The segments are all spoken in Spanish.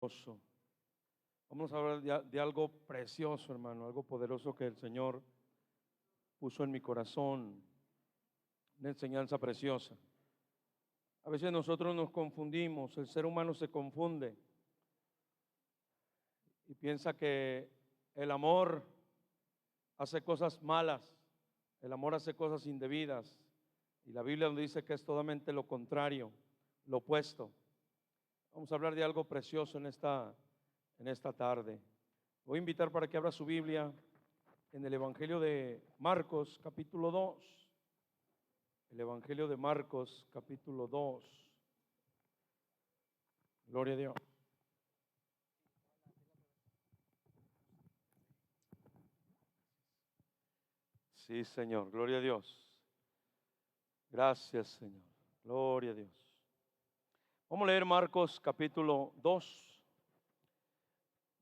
poderoso. Vamos a hablar de algo precioso, hermano, algo poderoso que el Señor puso en mi corazón, una enseñanza preciosa. A veces nosotros nos confundimos, el ser humano se confunde y piensa que el amor hace cosas malas, el amor hace cosas indebidas, y la Biblia nos dice que es totalmente lo contrario, lo opuesto. Vamos a hablar de algo precioso en esta tarde. Voy a invitar para que abra su Biblia en el Evangelio de Marcos, capítulo 2. El Evangelio de Marcos, capítulo 2. Gloria a Dios. Sí, Señor, gloria a Dios. Gracias, Señor. Gloria a Dios. Vamos a leer Marcos, capítulo 2.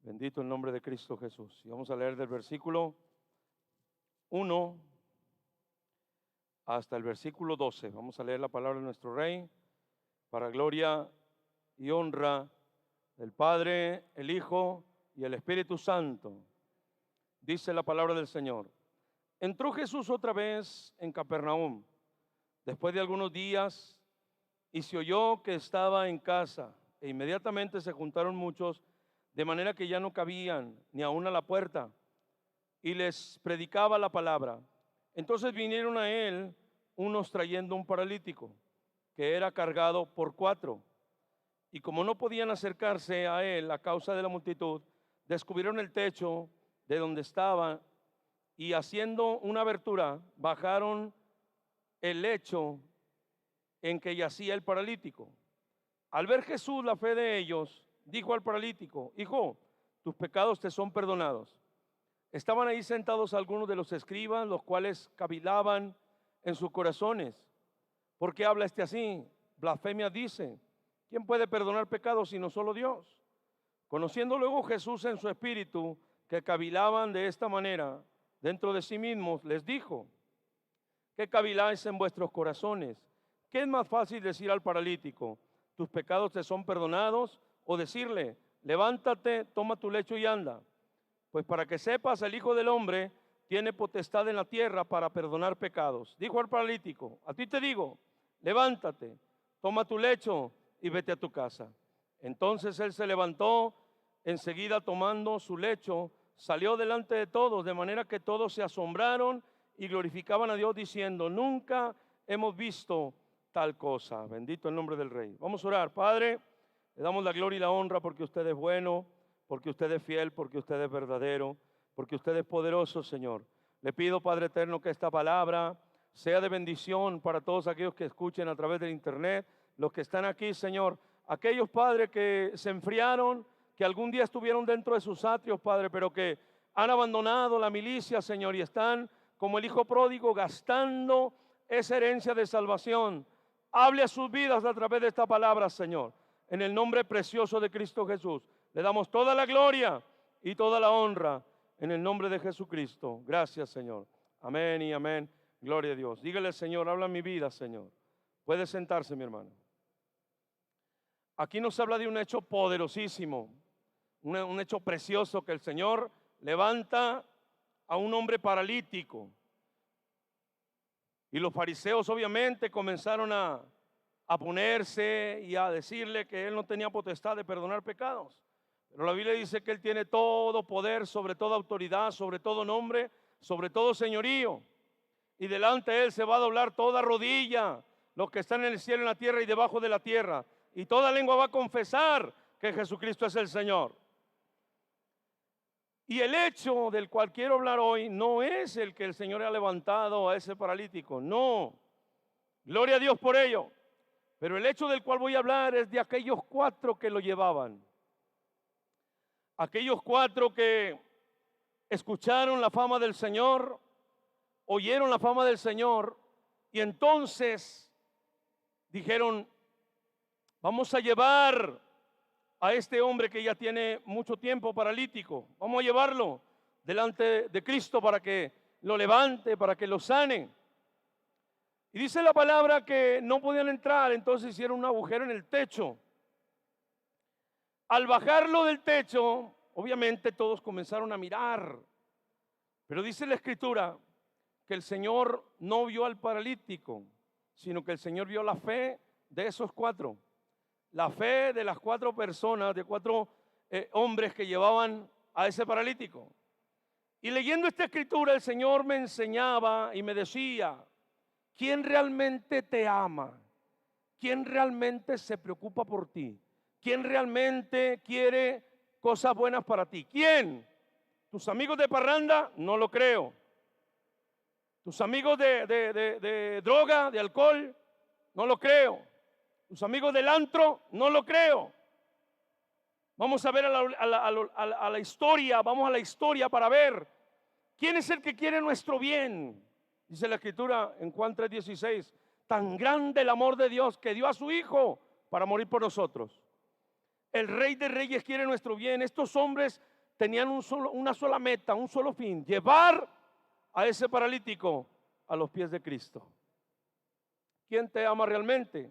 Bendito el nombre de Cristo Jesús. Y vamos a leer del versículo 1 hasta el versículo 12. Vamos a leer la palabra de nuestro Rey para gloria y honra del Padre, el Hijo y el Espíritu Santo. Dice la palabra del Señor. Entró Jesús otra vez en Capernaum, después de algunos días, y se oyó que estaba en casa, e inmediatamente se juntaron muchos, de manera que ya no cabían ni aún a la puerta, y les predicaba la palabra. Entonces vinieron a él unos trayendo un paralítico, que era cargado por 4, y como no podían acercarse a él a causa de la multitud, descubrieron el techo de donde estaba, y haciendo una abertura, bajaron el lecho en que yacía el paralítico. Al ver Jesús la fe de ellos, dijo al paralítico: Hijo, tus pecados te son perdonados. Estaban ahí sentados algunos de los escribas, los cuales cavilaban en sus corazones: ¿por qué habla este así? Blasfemia dice. ¿Quién puede perdonar pecados sino solo Dios? Conociendo luego Jesús en su espíritu que cavilaban de esta manera dentro de sí mismos, les dijo: ¿qué caviláis en vuestros corazones? ¿Qué es más fácil decir al paralítico: tus pecados te son perdonados? O decirle: levántate, toma tu lecho y anda. Pues para que sepas, el Hijo del Hombre tiene potestad en la tierra para perdonar pecados. Dijo al paralítico: a ti te digo, levántate, toma tu lecho y vete a tu casa. Entonces él se levantó, enseguida tomando su lecho, salió delante de todos, de manera que todos se asombraron y glorificaban a Dios diciendo: nunca hemos visto tal cosa. Bendito el nombre del Rey. Vamos a orar. Padre, le damos la gloria y la honra porque usted es bueno, porque usted es fiel, porque usted es verdadero, porque usted es poderoso, Señor. Le pido, Padre eterno, que esta palabra sea de bendición para todos aquellos que escuchen a través del internet, los que están aquí, Señor. Aquellos, Padre, que se enfriaron, que algún día estuvieron dentro de sus atrios, Padre, pero que han abandonado la milicia, Señor, y están como el hijo pródigo gastando esa herencia de salvación. Hable a sus vidas a través de esta palabra, Señor. En el nombre precioso de Cristo Jesús, le damos toda la gloria y toda la honra en el nombre de Jesucristo. Gracias, Señor. Amén y amén. Gloria a Dios. Dígale, Señor, habla mi vida, Señor. Puede sentarse, mi hermano. Aquí nos habla de un hecho poderosísimo, un hecho precioso, que el Señor levanta a un hombre paralítico. Y los fariseos obviamente comenzaron a ponerse y a decirle que él no tenía potestad de perdonar pecados. Pero la Biblia dice que él tiene todo poder, sobre toda autoridad, sobre todo nombre, sobre todo señorío. Y delante de él se va a doblar toda rodilla, los que están en el cielo, en la tierra y debajo de la tierra. Y toda lengua va a confesar que Jesucristo es el Señor. Y el hecho del cual quiero hablar hoy no es el que el Señor ha levantado a ese paralítico, no. Gloria a Dios por ello. Pero el hecho del cual voy a hablar es de aquellos 4 que lo llevaban. Aquellos 4 que escucharon la fama del Señor, oyeron la fama del Señor y entonces dijeron: vamos a llevar a este hombre que ya tiene mucho tiempo paralítico, vamos a llevarlo delante de Cristo para que lo levante, para que lo sane. Y dice la palabra que no podían entrar, entonces hicieron un agujero en el techo. Al bajarlo del techo, obviamente todos comenzaron a mirar, pero dice la Escritura que el Señor no vio al paralítico, sino que el Señor vio la fe de esos cuatro, la fe de las cuatro personas, de cuatro hombres que llevaban a ese paralítico. Y leyendo esta escritura, el Señor me enseñaba y me decía: ¿quién realmente te ama? ¿Quién realmente se preocupa por ti? ¿Quién realmente quiere cosas buenas para ti? ¿Quién? ¿Tus amigos de parranda? No lo creo. ¿Tus amigos de droga, de alcohol? No lo creo. ¿Tus amigos del antro? No lo creo. Vamos a ver a la historia, vamos a la historia para ver quién es el que quiere nuestro bien. Dice la Escritura en Juan 3:16, tan grande el amor de Dios que dio a su Hijo para morir por nosotros. El Rey de Reyes quiere nuestro bien. Estos hombres tenían una sola meta, un solo fin: llevar a ese paralítico a los pies de Cristo. ¿Quién te ama realmente?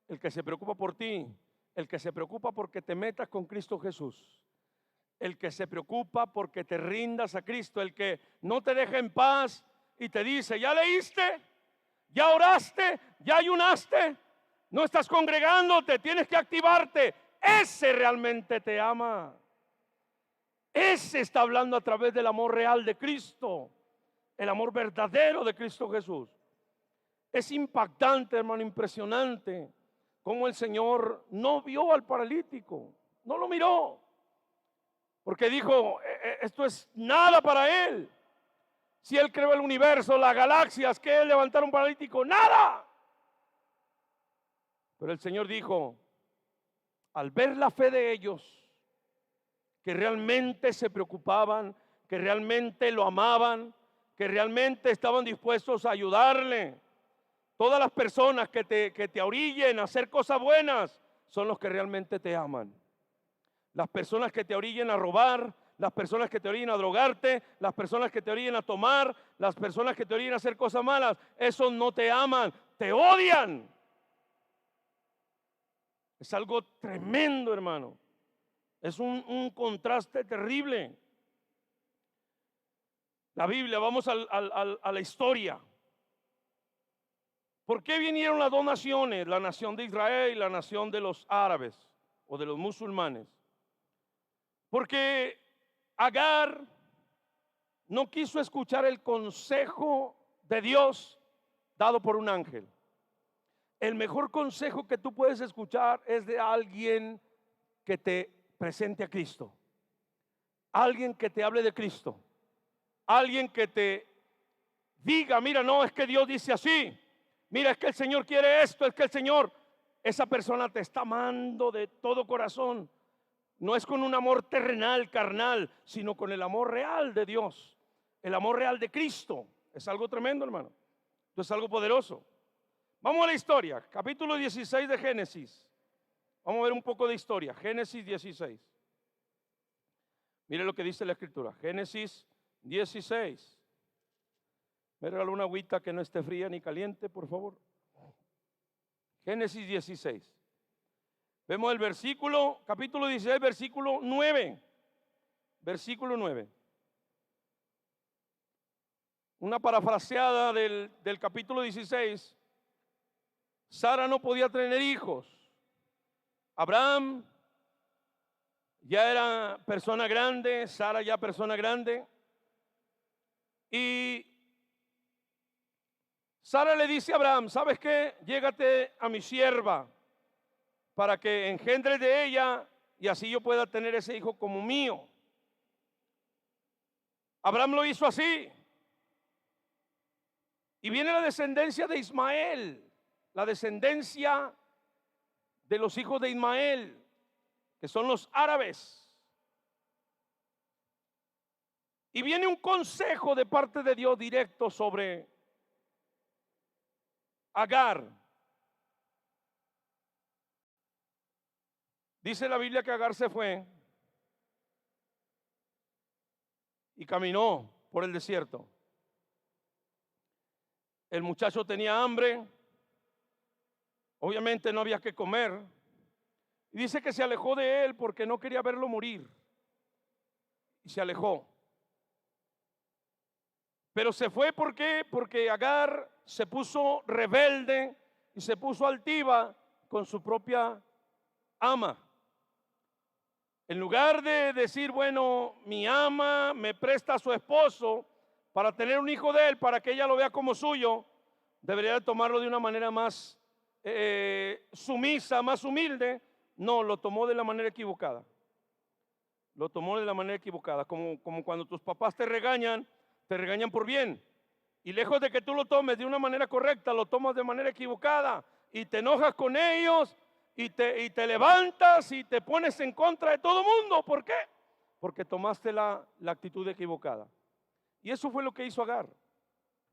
El que se preocupa por ti, el que se preocupa porque te metas con Cristo Jesús, el que se preocupa porque te rindas a Cristo, el que no te deja en paz y te dice: ¿ya leíste? ¿Ya oraste? ¿Ya ayunaste? ¿No estás congregándote? Tienes que activarte. Ese realmente te ama. Ese está hablando a través del amor real de Cristo, el amor verdadero de Cristo Jesús. Es impactante, hermano, impresionante cómo el Señor no vio al paralítico, no lo miró, porque dijo: esto es nada para él. Si él creó el universo, las galaxias, ¿qué es levantar un paralítico? Nada. Pero el Señor dijo, al ver la fe de ellos, que realmente se preocupaban, que realmente lo amaban, que realmente estaban dispuestos a ayudarle. Todas las personas que te orillen a hacer cosas buenas son los que realmente te aman. Las personas que te orillen a robar, las personas que te orillen a drogarte, las personas que te orillen a tomar, las personas que te orillen a hacer cosas malas, esos no te aman, te odian. Es algo tremendo, hermano. Es un contraste terrible. La Biblia, vamos a la historia. ¿Por qué vinieron las dos naciones? La nación de Israel y la nación de los árabes o de los musulmanes. Porque Agar no quiso escuchar el consejo de Dios dado por un ángel. El mejor consejo que tú puedes escuchar es de alguien que te presente a Cristo, alguien que te hable de Cristo, alguien que te diga: mira, no, es que Dios dice así, mira, es que el Señor quiere esto, es que el Señor, esa persona te está amando de todo corazón. No es con un amor terrenal, carnal, sino con el amor real de Dios, el amor real de Cristo. Es algo tremendo, hermano. Esto es algo poderoso. Vamos a la historia, capítulo 16 de Génesis. Vamos a ver un poco de historia. Génesis 16. Mire lo que dice la Escritura. Génesis 16. Me regaló una agüita que no esté fría ni caliente, por favor. Génesis 16. Vemos el versículo, capítulo 16, versículo 9. Versículo 9. Una parafraseada del capítulo 16. Sara no podía tener hijos. Abraham ya era persona grande, Sara ya persona grande. Y Sara le dice a Abraham: ¿sabes qué? Llégate a mi sierva para que engendre de ella y así yo pueda tener ese hijo como mío. Abraham lo hizo así. Y viene la descendencia de Ismael, la descendencia de los hijos de Ismael, que son los árabes. Y viene un consejo de parte de Dios directo sobre Agar. Dice la Biblia que Agar se fue y caminó por el desierto. El muchacho tenía hambre, obviamente no había que comer. Y dice que se alejó de él porque no quería verlo morir. Y se alejó. Pero se fue, ¿por qué? Porque Agar se puso rebelde y se puso altiva con su propia ama. En lugar de decir, bueno, mi ama me presta a su esposo para tener un hijo de él, para que ella lo vea como suyo, debería de tomarlo de una manera más sumisa, más humilde. No, lo tomó de la manera equivocada. Lo tomó de la manera equivocada. Como cuando tus papás te regañan por bien. Y lejos de que tú lo tomes de una manera correcta, lo tomas de manera equivocada. Y te enojas con ellos. Y te levantas y te pones en contra de todo mundo. ¿Por qué? Porque tomaste la actitud equivocada. Y eso fue lo que hizo Agar.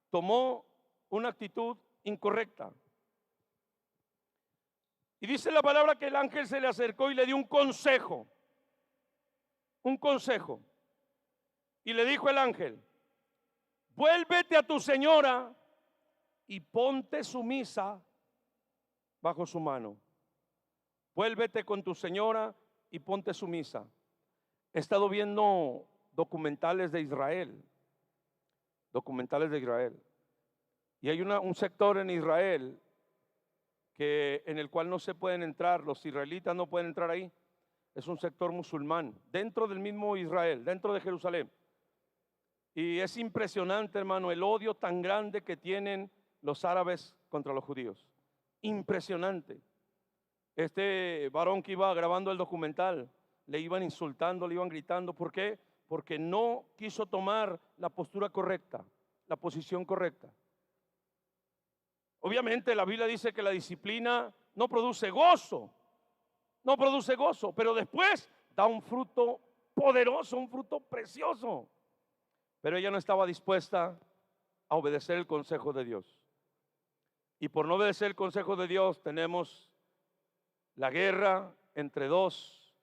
Tomó una actitud incorrecta. Y dice la palabra que el ángel se le acercó y le dio un consejo. Un consejo. Y le dijo el ángel: vuélvete a tu señora y ponte sumisa bajo su mano. Vuélvete con tu señora y ponte sumisa. He estado viendo documentales de Israel. Y hay un sector en Israel en el cual no se pueden entrar, los israelitas no pueden entrar ahí. Es un sector musulmán, dentro del mismo Israel, dentro de Jerusalén. Y es impresionante, hermano, el odio tan grande que tienen los árabes contra los judíos. Impresionante. Este varón que iba grabando el documental, le iban insultando, le iban gritando. ¿Por qué? Porque no quiso tomar la postura correcta, la posición correcta. Obviamente la Biblia dice que la disciplina no produce gozo, pero después da un fruto poderoso, un fruto precioso. Pero ella no estaba dispuesta a obedecer el consejo de Dios. Y por no obedecer el consejo de Dios tenemos la guerra entre dos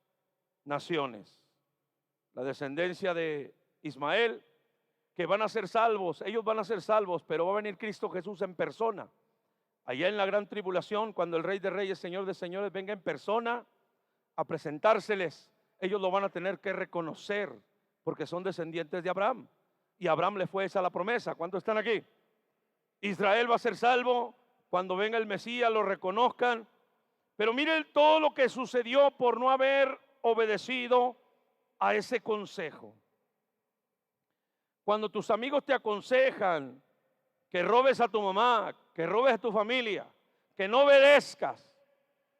naciones. La descendencia de Ismael, que van a ser salvos, ellos van a ser salvos, pero va a venir Cristo Jesús en persona. Allá en la gran tribulación, cuando el Rey de Reyes, Señor de Señores venga en persona a presentárseles, ellos lo van a tener que reconocer porque son descendientes de Abraham. Y a Abraham le fue esa la promesa. ¿Cuántos están aquí? Israel va a ser salvo cuando venga el Mesías, lo reconozcan. Pero miren todo lo que sucedió por no haber obedecido a ese consejo. Cuando tus amigos te aconsejan que robes a tu mamá, que robes a tu familia, que no obedezcas,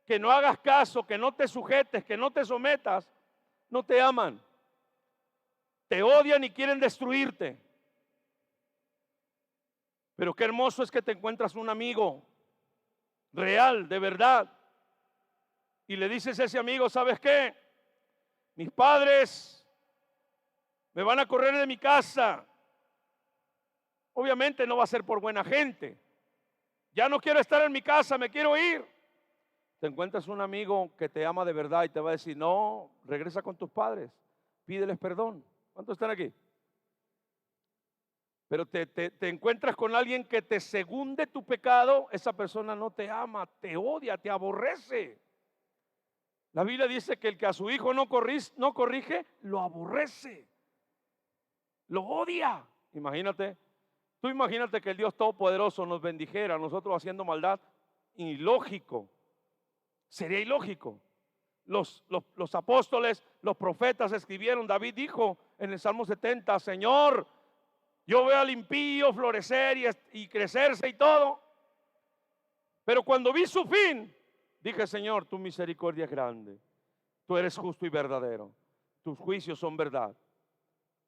que no hagas caso, que no te sujetes, que no te sometas, no te aman. Te odian y quieren destruirte. Pero qué hermoso es que te encuentras un amigo real, de verdad. Y le dices a ese amigo: ¿sabes qué? Mis padres me van a correr de mi casa. Obviamente no va a ser por buena gente. Ya no quiero estar en mi casa, me quiero ir. Te encuentras un amigo que te ama de verdad y te va a decir: no, regresa con tus padres, pídeles perdón. ¿Cuántos están aquí? Pero te encuentras con alguien que te segunde tu pecado. Esa persona no te ama, te odia, te aborrece. La Biblia dice que el que a su hijo no corrige, lo aborrece, lo odia. Imagínate, tú imagínate que el Dios Todopoderoso nos bendijera, nosotros haciendo maldad. Ilógico, sería ilógico. Los apóstoles, los profetas escribieron. David dijo en el Salmo 70: Señor, yo veo al impío florecer y crecerse y todo, pero cuando vi su fin, dije: Señor, tu misericordia es grande, tú eres justo y verdadero, tus juicios son verdad.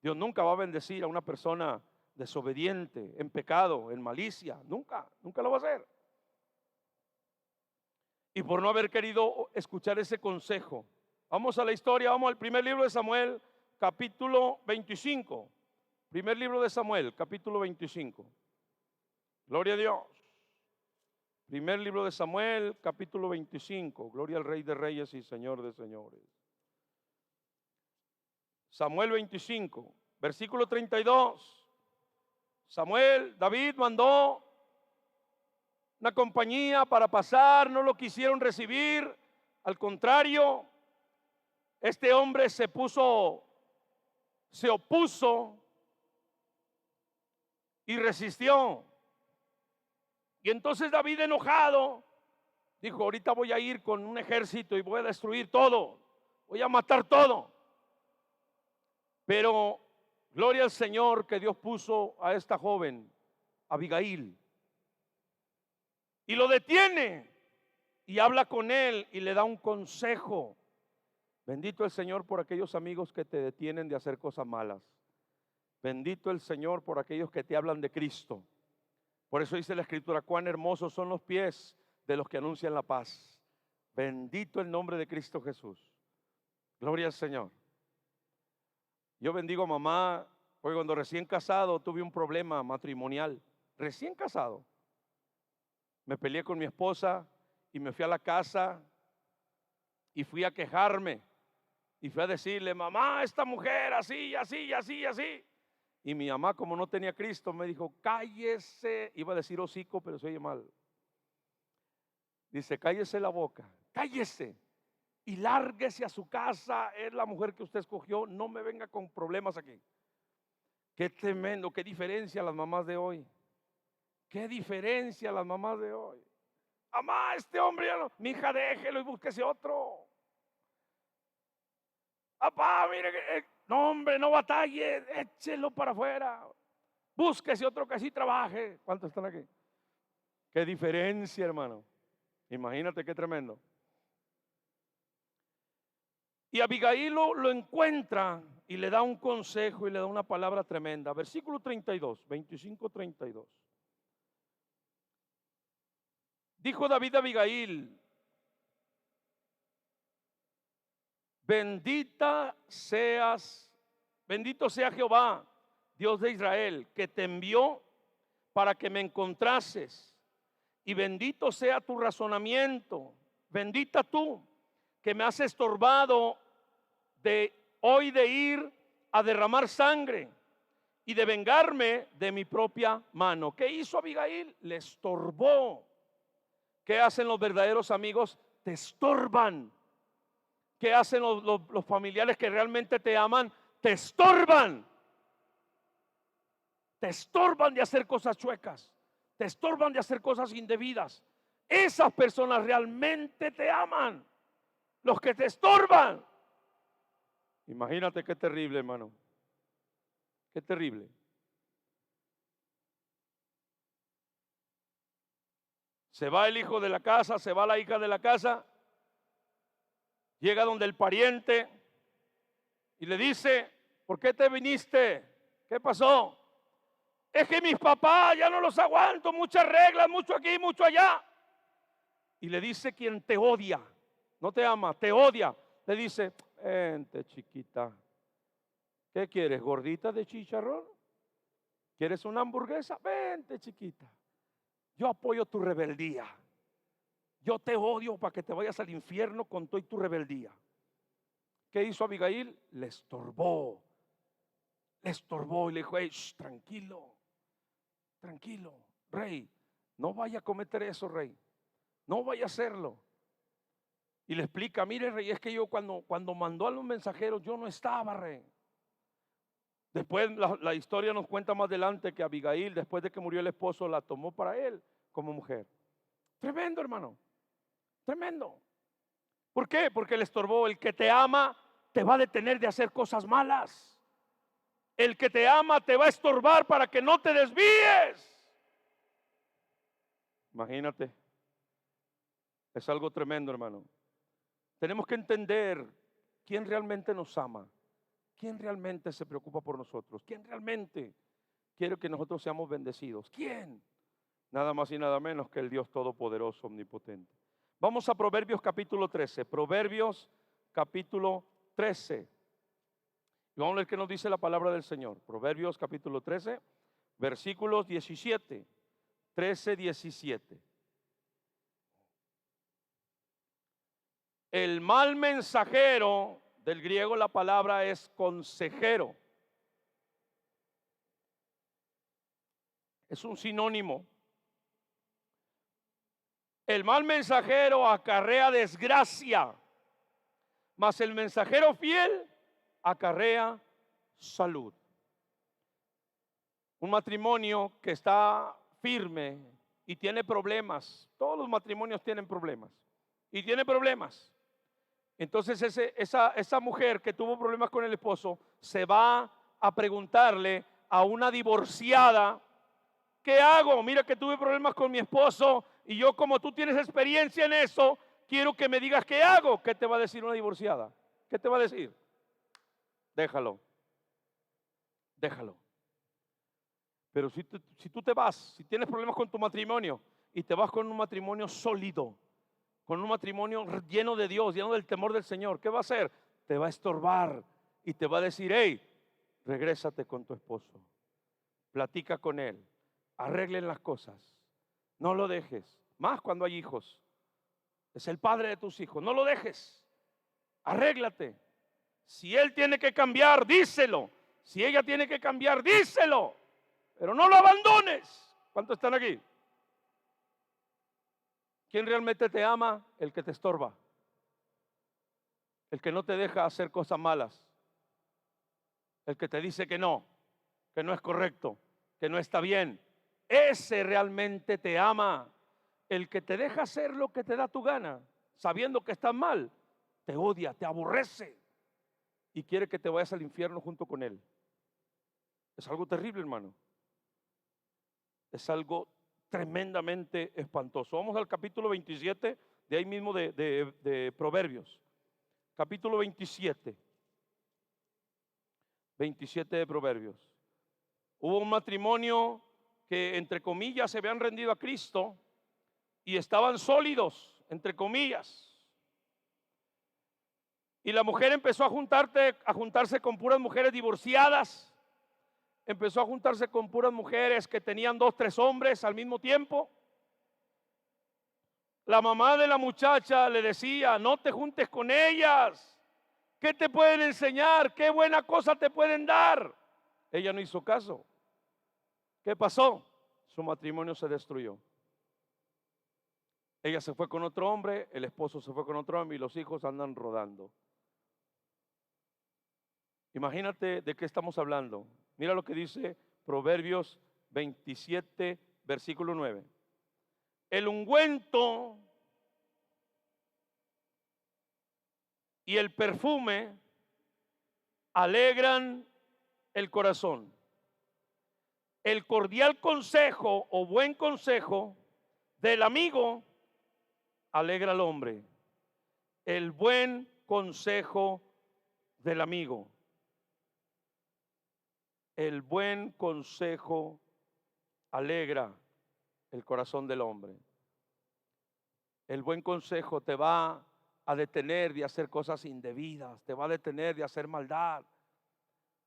Dios nunca va a bendecir a una persona desobediente, en pecado, en malicia. Nunca lo va a hacer. Y por no haber querido escuchar ese consejo, vamos a la historia, vamos al primer libro de Samuel, capítulo 25. Primer libro de Samuel, capítulo 25. Gloria a Dios. Primer libro de Samuel, capítulo 25. Gloria al Rey de Reyes y Señor de Señores. Samuel 25, versículo 32. David mandó una compañía para pasar, no lo quisieron recibir. Al contrario, este hombre se opuso y resistió. Y entonces David, enojado, dijo: ahorita voy a ir con un ejército y voy a destruir todo, voy a matar todo. Pero gloria al Señor que Dios puso a esta joven, Abigail, y lo detiene y habla con él y le da un consejo. Bendito el Señor por aquellos amigos que te detienen de hacer cosas malas. Bendito el Señor por aquellos que te hablan de Cristo. Por eso dice la Escritura: cuán hermosos son los pies de los que anuncian la paz. Bendito el nombre de Cristo Jesús. Gloria al Señor. Yo bendigo a mamá, porque cuando recién casado tuve un problema matrimonial. Recién casado. Me peleé con mi esposa y me fui a la casa y fui a quejarme. Y fui a decirle: mamá, esta mujer así, así, así, así. Y mi mamá, como no tenía Cristo, me dijo: cállese. Iba a decir hocico, pero se oye mal. Dice: cállese la boca, cállese y lárguese a su casa. Es la mujer que usted escogió, no me venga con problemas aquí. Qué tremendo, qué diferencia las mamás de hoy. Qué diferencia las mamás de hoy. Mamá, este hombre ya no, mi hija, déjelo y búsquese otro. Papá, mire que no, hombre, no batalle, échelo para afuera. Búsquese otro que así trabaje. ¿Cuántos están aquí? Qué diferencia, hermano. Imagínate qué tremendo. Y Abigail lo encuentra y le da un consejo y le da una palabra tremenda. Versículo 32, 25-32. Dijo David a Abigail: bendito sea Jehová, Dios de Israel, que te envió para que me encontrases, y bendito sea tu razonamiento. Bendita tú, que me has estorbado de hoy de ir a derramar sangre y de vengarme de mi propia mano. ¿Qué hizo Abigail? Le estorbó. ¿Qué hacen los verdaderos amigos? Te estorban. ¿Qué hacen los familiares que realmente te aman? Te estorban. Te estorban de hacer cosas chuecas. Te estorban de hacer cosas indebidas. Esas personas realmente te aman. Los que te estorban. Imagínate qué terrible, hermano. Qué terrible. Se va el hijo de la casa, se va la hija de la casa. Llega donde el pariente y le dice: ¿por qué te viniste? ¿Qué pasó? Es que mis papás ya no los aguanto, muchas reglas, mucho aquí, mucho allá. Y le dice quien te odia, no te ama, te odia. Le dice: vente, chiquita, ¿qué quieres? ¿Gordita de chicharrón? ¿Quieres una hamburguesa? Vente, chiquita, yo apoyo tu rebeldía. Yo te odio para que te vayas al infierno con toda tu rebeldía. ¿Qué hizo Abigail? Le estorbó y le dijo: hey, tranquilo, tranquilo, rey, no vaya a cometer eso, rey, no vaya a hacerlo. Y le explica: mire, rey, es que yo cuando mandó a los mensajeros yo no estaba, rey. Después la historia nos cuenta más adelante que Abigail, después de que murió el esposo, la tomó para él como mujer. Tremendo, hermano, tremendo. ¿Por qué? Porque le estorbó. El que te ama te va a detener de hacer cosas malas. El que te ama te va a estorbar para que no te desvíes. Imagínate. Es algo tremendo, hermano. Tenemos que entender quién realmente nos ama, quién realmente se preocupa por nosotros, quién realmente quiere que nosotros seamos bendecidos. ¿Quién? Nada más y nada menos que el Dios Todopoderoso, Omnipotente. Vamos a Proverbios capítulo 13. Proverbios capítulo 13. Y vamos a ver qué nos dice la palabra del Señor. Proverbios capítulo 13, versículos 17. 13, 17. El mal mensajero, del griego la palabra es consejero. Es un sinónimo. El mal mensajero acarrea desgracia, mas el mensajero fiel acarrea salud. Un matrimonio que está firme y tiene problemas, todos los matrimonios tienen problemas, y tiene problemas. Entonces esa mujer que tuvo problemas con el esposo se va a preguntarle a una divorciada: ¿qué hago? Mira que tuve problemas con mi esposo y yo, como tú tienes experiencia en eso, quiero que me digas qué hago. ¿Qué te va a decir una divorciada? ¿Qué te va a decir? Déjalo, déjalo. Pero si tú te vas, si tienes problemas con tu matrimonio y te vas con un matrimonio sólido, con un matrimonio lleno de Dios, lleno del temor del Señor, ¿qué va a hacer? Te va a estorbar y te va a decir: hey, regrésate con tu esposo, platica con él, arreglen las cosas, no lo dejes, más cuando hay hijos, es el padre de tus hijos, no lo dejes, arréglate. Si él tiene que cambiar, díselo. Si ella tiene que cambiar, díselo, pero no lo abandones. ¿Cuántos están aquí? ¿Quién realmente te ama? El que te estorba, el que no te deja hacer cosas malas, el que te dice que no es correcto, que no está bien. Ese realmente te ama. El que te deja hacer lo que te da tu gana, sabiendo que estás mal, te odia, te aborrece y quiere que te vayas al infierno junto con él. Es algo terrible, hermano. Es algo tremendamente espantoso. Vamos al capítulo 27, de ahí mismo de Proverbios. Capítulo 27 de Proverbios. Hubo un matrimonio que, entre comillas, se habían rendido a Cristo y estaban sólidos, entre comillas. Y la mujer empezó a juntarse con puras mujeres divorciadas. Empezó a juntarse con puras mujeres que tenían 2, 3 hombres al mismo tiempo. La mamá de la muchacha le decía: no te juntes con ellas. ¿Qué te pueden enseñar? ¿Qué buena cosa te pueden dar? Ella no hizo caso. ¿Qué pasó? Su matrimonio se destruyó. Ella se fue con otro hombre, el esposo se fue con otro hombre y los hijos andan rodando. Imagínate de qué estamos hablando. Mira lo que dice Proverbios 27, versículo 9. El ungüento y el perfume alegran el corazón. El cordial consejo o buen consejo del amigo alegra al hombre. El buen consejo del amigo. El buen consejo alegra el corazón del hombre. El buen consejo te va a detener de hacer cosas indebidas, te va a detener de hacer maldad,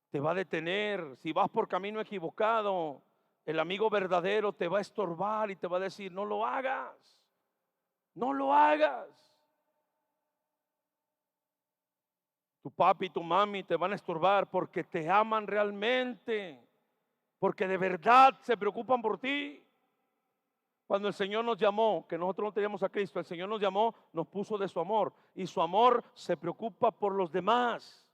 te va a detener. Si vas por camino equivocado, el amigo verdadero te va a estorbar y te va a decir: no lo hagas, no lo hagas. Tu papi y tu mami te van a estorbar porque te aman realmente, porque de verdad se preocupan por ti. Cuando el Señor nos llamó, que nosotros no teníamos a Cristo, el Señor nos llamó, nos puso de su amor, y su amor se preocupa por los demás.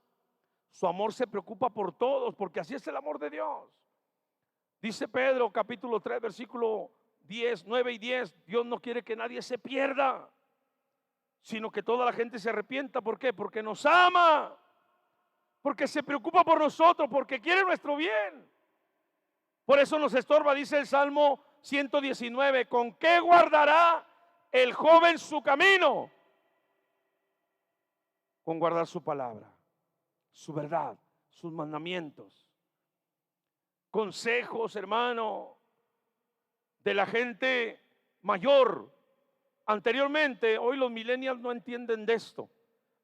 Su amor se preocupa por todos, porque así es el amor de Dios. Dice Pedro, capítulo 3, versículo 10, 9 y 10, Dios no quiere que nadie se pierda, sino que toda la gente se arrepienta. ¿Por qué? Porque nos ama, porque se preocupa por nosotros, porque quiere nuestro bien. Por eso nos estorba, dice el Salmo 119, ¿con qué guardará el joven su camino? Con guardar su palabra, su verdad, sus mandamientos. Consejos, hermano, de la gente mayor. Anteriormente, hoy los millennials no entienden de esto.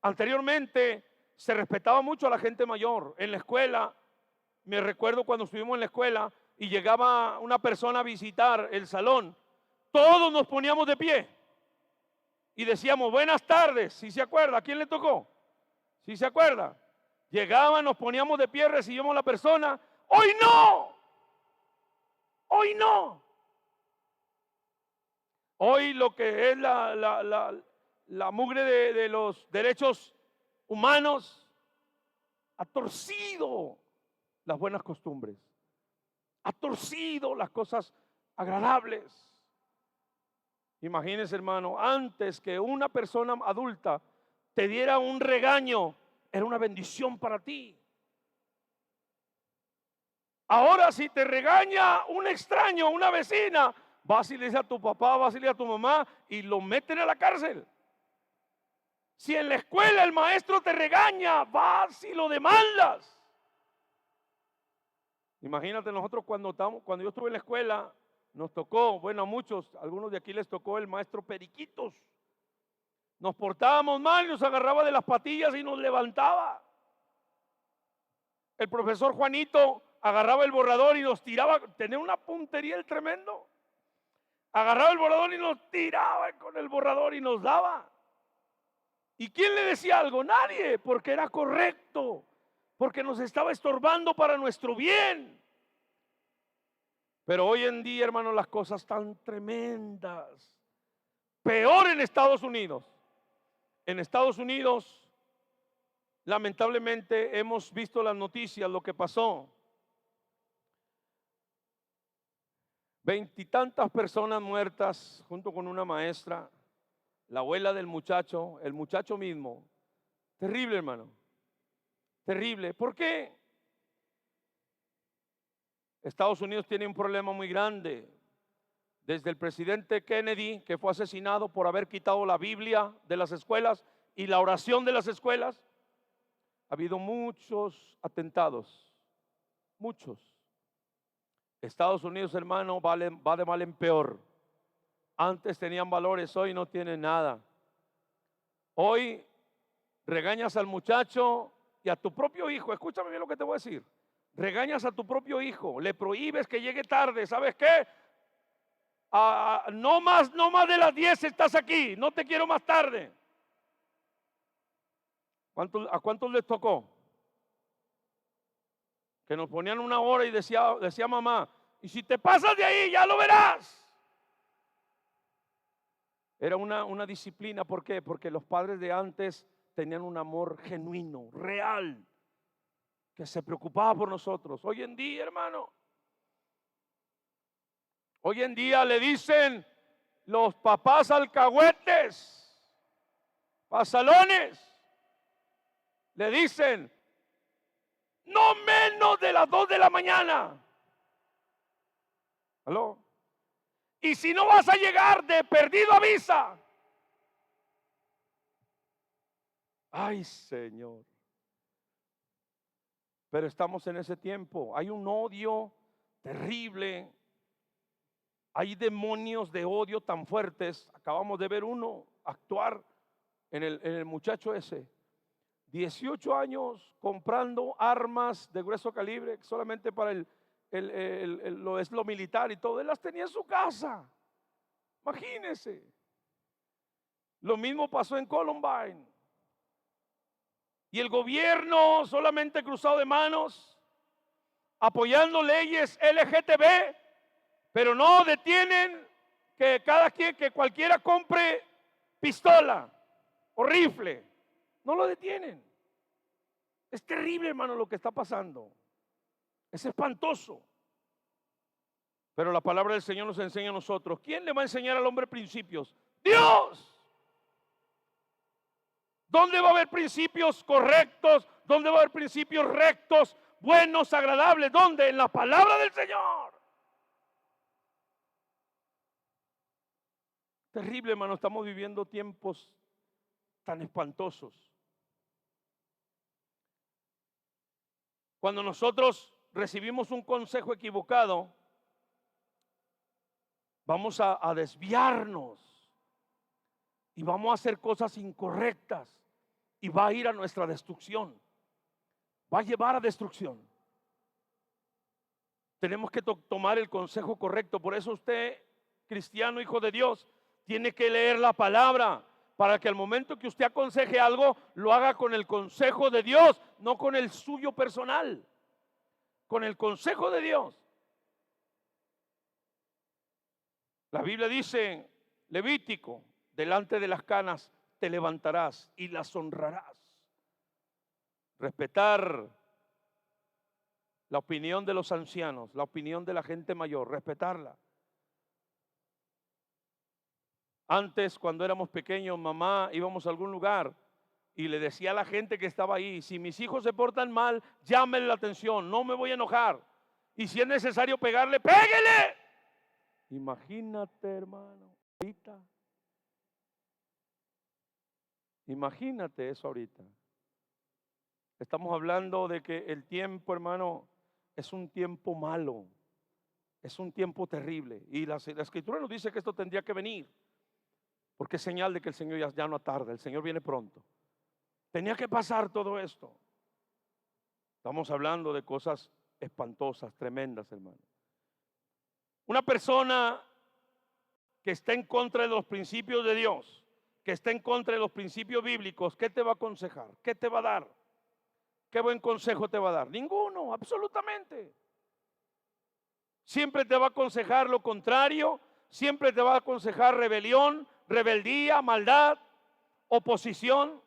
Anteriormente se respetaba mucho a la gente mayor. En la escuela, me recuerdo cuando estuvimos en la escuela y llegaba una persona a visitar el salón, todos nos poníamos de pie y decíamos: buenas tardes. ¿Sí se acuerda? ¿A quién le tocó? ¿Sí se acuerda? Llegaban, nos poníamos de pie, recibíamos a la persona. Hoy no, hoy no. Hoy lo que es la mugre de los derechos humanos ha torcido las buenas costumbres, ha torcido las cosas agradables. Imagínese, hermano, antes que una persona adulta te diera un regaño, era una bendición para ti. Ahora si te regaña un extraño, una vecina, vas y le dices a tu papá, vas y le dices a tu mamá y lo meten a la cárcel. Si en la escuela el maestro te regaña, vas y lo demandas. Imagínate nosotros cuando yo estuve en la escuela, nos tocó, bueno, a muchos, algunos de aquí les tocó el maestro Periquitos. Nos portábamos mal y nos agarraba de las patillas y nos levantaba. El profesor Juanito agarraba el borrador y nos tiraba, tenía una puntería el tremendo. Agarraba el borrador y nos tiraba con el borrador y nos daba. ¿Y quién le decía algo? Nadie, porque era correcto, porque nos estaba estorbando para nuestro bien. Pero hoy en día, hermano, las cosas están tremendas. Peor en Estados Unidos. En Estados Unidos, lamentablemente, hemos visto las noticias, lo que pasó. 20 y tantas personas muertas junto con una maestra, la abuela del muchacho, el muchacho mismo. Terrible, hermano. Terrible. ¿Por qué? Estados Unidos tiene un problema muy grande. Desde el presidente Kennedy, que fue asesinado por haber quitado la Biblia de las escuelas y la oración de las escuelas, ha habido muchos atentados. Muchos. Estados Unidos, hermano, va de mal en peor. Antes tenían valores, hoy no tienen nada. Hoy regañas al muchacho y a tu propio hijo. Escúchame bien lo que te voy a decir. Regañas a tu propio hijo, le prohíbes que llegue tarde. ¿Sabes qué? No más de las 10 estás aquí, no te quiero más tarde. ¿A cuántos les tocó? Que nos ponían una hora y decía mamá, y si te pasas de ahí ya lo verás. Era una disciplina. ¿Por qué? Porque los padres de antes tenían un amor genuino, real, que se preocupaba por nosotros. Hoy en día, hermano, hoy en día le dicen los papás alcahuetes, pasalones, le dicen no menos de las 2 de la mañana. ¿Aló? Y si no vas a llegar, de perdido avisa. Ay, Señor. Pero estamos en ese tiempo. Hay un odio terrible. Hay demonios de odio tan fuertes. Acabamos de ver uno actuar en el muchacho ese. 18 años comprando armas de grueso calibre solamente para lo militar y todo. Él las tenía en su casa. Imagínense. Lo mismo pasó en Columbine. Y el gobierno solamente cruzado de manos, apoyando leyes LGTB, pero no detienen que que cualquiera compre pistola o rifle. No lo detienen. Es terrible, hermano, lo que está pasando. Es espantoso. Pero la palabra del Señor nos enseña a nosotros. ¿Quién le va a enseñar al hombre principios? ¡Dios! ¿Dónde va a haber principios correctos? ¿Dónde va a haber principios rectos, buenos, agradables? ¿Dónde? En la palabra del Señor. Terrible, hermano, estamos viviendo tiempos tan espantosos. Cuando nosotros recibimos un consejo equivocado, vamos a desviarnos y vamos a hacer cosas incorrectas y va a ir a nuestra destrucción. Va a llevar a destrucción. Tenemos que tomar el consejo correcto. Por eso usted, cristiano, hijo de Dios, tiene que leer la palabra para que al momento que usted aconseje algo, lo haga con el consejo de Dios, no con el suyo personal, con el consejo de Dios. La Biblia dice Levítico, delante de las canas te levantarás y las honrarás. Respetar la opinión de los ancianos, la opinión de la gente mayor, respetarla. Antes, cuando éramos pequeños, mamá, íbamos a algún lugar y le decía a la gente que estaba ahí, si mis hijos se portan mal, llámenle la atención, no me voy a enojar. Y si es necesario pegarle, ¡péguele! Imagínate, hermano, ahorita. Imagínate eso ahorita. Estamos hablando de que el tiempo, hermano, es un tiempo malo, es un tiempo terrible. Y la Escritura nos dice que esto tendría que venir, porque es señal de que el Señor ya no tarda, el Señor viene pronto. Tenía que pasar todo esto. Estamos hablando de cosas espantosas, tremendas, hermano. Una persona que está en contra de los principios de Dios, que está en contra de los principios bíblicos, ¿qué te va a aconsejar? ¿Qué te va a dar? ¿Qué buen consejo te va a dar? Ninguno, absolutamente. Siempre te va a aconsejar lo contrario, siempre te va a aconsejar rebelión, rebeldía, maldad, oposición.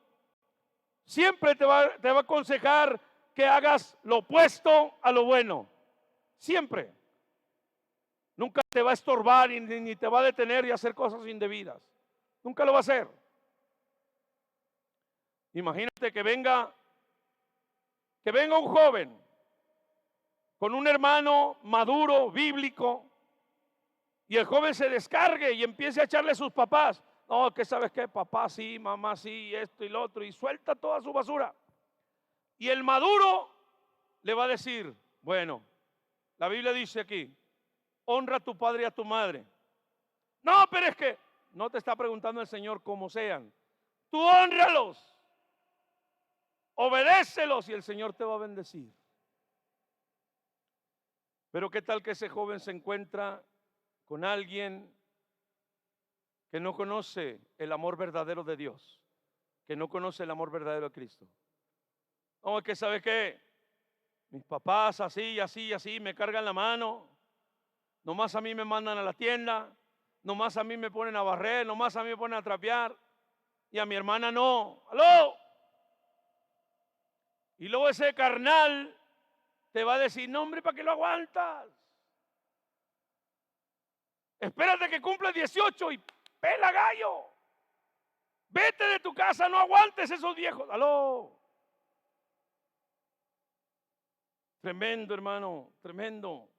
Siempre te va a aconsejar que hagas lo opuesto a lo bueno. Siempre. Nunca te va a estorbar ni te va a detener y hacer cosas indebidas. Nunca lo va a hacer. Imagínate que venga un joven con un hermano maduro, bíblico, y el joven se descargue y empiece a echarle a sus papás. No, que sabes qué, papá sí, mamá sí, esto y lo otro, y suelta toda su basura. Y el maduro le va a decir, bueno, la Biblia dice aquí, honra a tu padre y a tu madre. No, pero es que no te está preguntando el Señor cómo sean. Tú hónralos, obedécelos y el Señor te va a bendecir. Pero qué tal que ese joven se encuentra con alguien que no conoce el amor verdadero de Dios, que no conoce el amor verdadero de Cristo. No, es que sabe que mis papás así y así y así me cargan la mano, nomás a mí me mandan a la tienda, nomás a mí me ponen a barrer, nomás a mí me ponen a trapear y a mi hermana no. ¡Aló! Y luego ese carnal te va a decir, no hombre, ¿para qué lo aguantas? Espérate que cumpla 18 y pela gallo. Vete de tu casa, no aguantes esos viejos. ¡Aló! Tremendo, hermano, tremendo.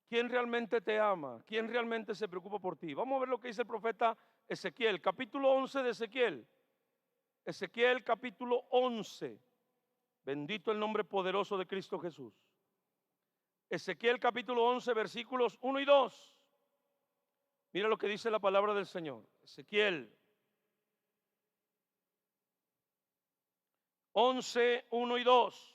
¿Quién realmente te ama? ¿Quién realmente se preocupa por ti? Vamos a ver lo que dice el profeta Ezequiel, capítulo 11 de Ezequiel. Ezequiel, capítulo 11. Bendito el nombre poderoso de Cristo Jesús. Ezequiel, capítulo 11, versículos 1 y 2. Mira lo que dice la palabra del Señor. Ezequiel 11, 1 y 2.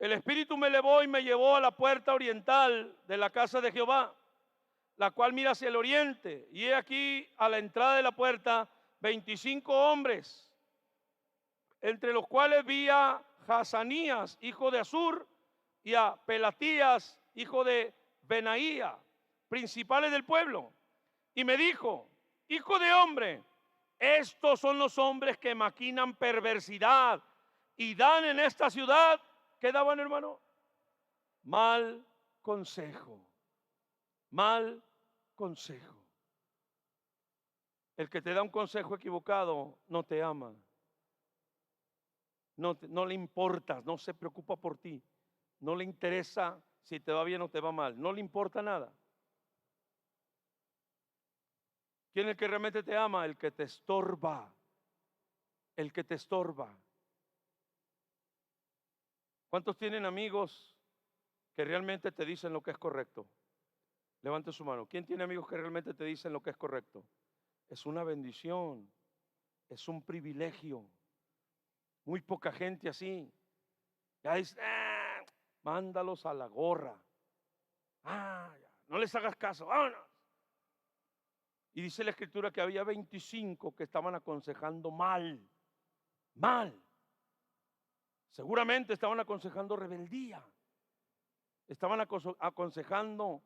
El Espíritu me elevó y me llevó a la puerta oriental de la casa de Jehová, la cual mira hacia el oriente. Y he aquí a la entrada de la puerta 25 hombres, entre los cuales vi a Hazanías, hijo de Azur, y a Pelatías, hijo de Benaía, principales del pueblo. Y me dijo, hijo de hombre, estos son los hombres que maquinan perversidad y dan en esta ciudad, ¿qué daban, hermano? Mal consejo. Mal consejo. El que te da un consejo equivocado no te ama. No le importas, no se preocupa por ti. No le interesa si te va bien o te va mal. No le importa nada. ¿Quién es el que realmente te ama? El que te estorba. El que te estorba. ¿Cuántos tienen amigos que realmente te dicen lo que es correcto? Levante su mano. ¿Quién tiene amigos que realmente te dicen lo que es correcto? Es una bendición. Es un privilegio. Muy poca gente así. Ya dice, mándalos a la gorra. Ya, no les hagas caso, vámonos. Y dice la Escritura que había 25 que estaban aconsejando mal. Mal. Seguramente estaban aconsejando rebeldía. estaban aconsejando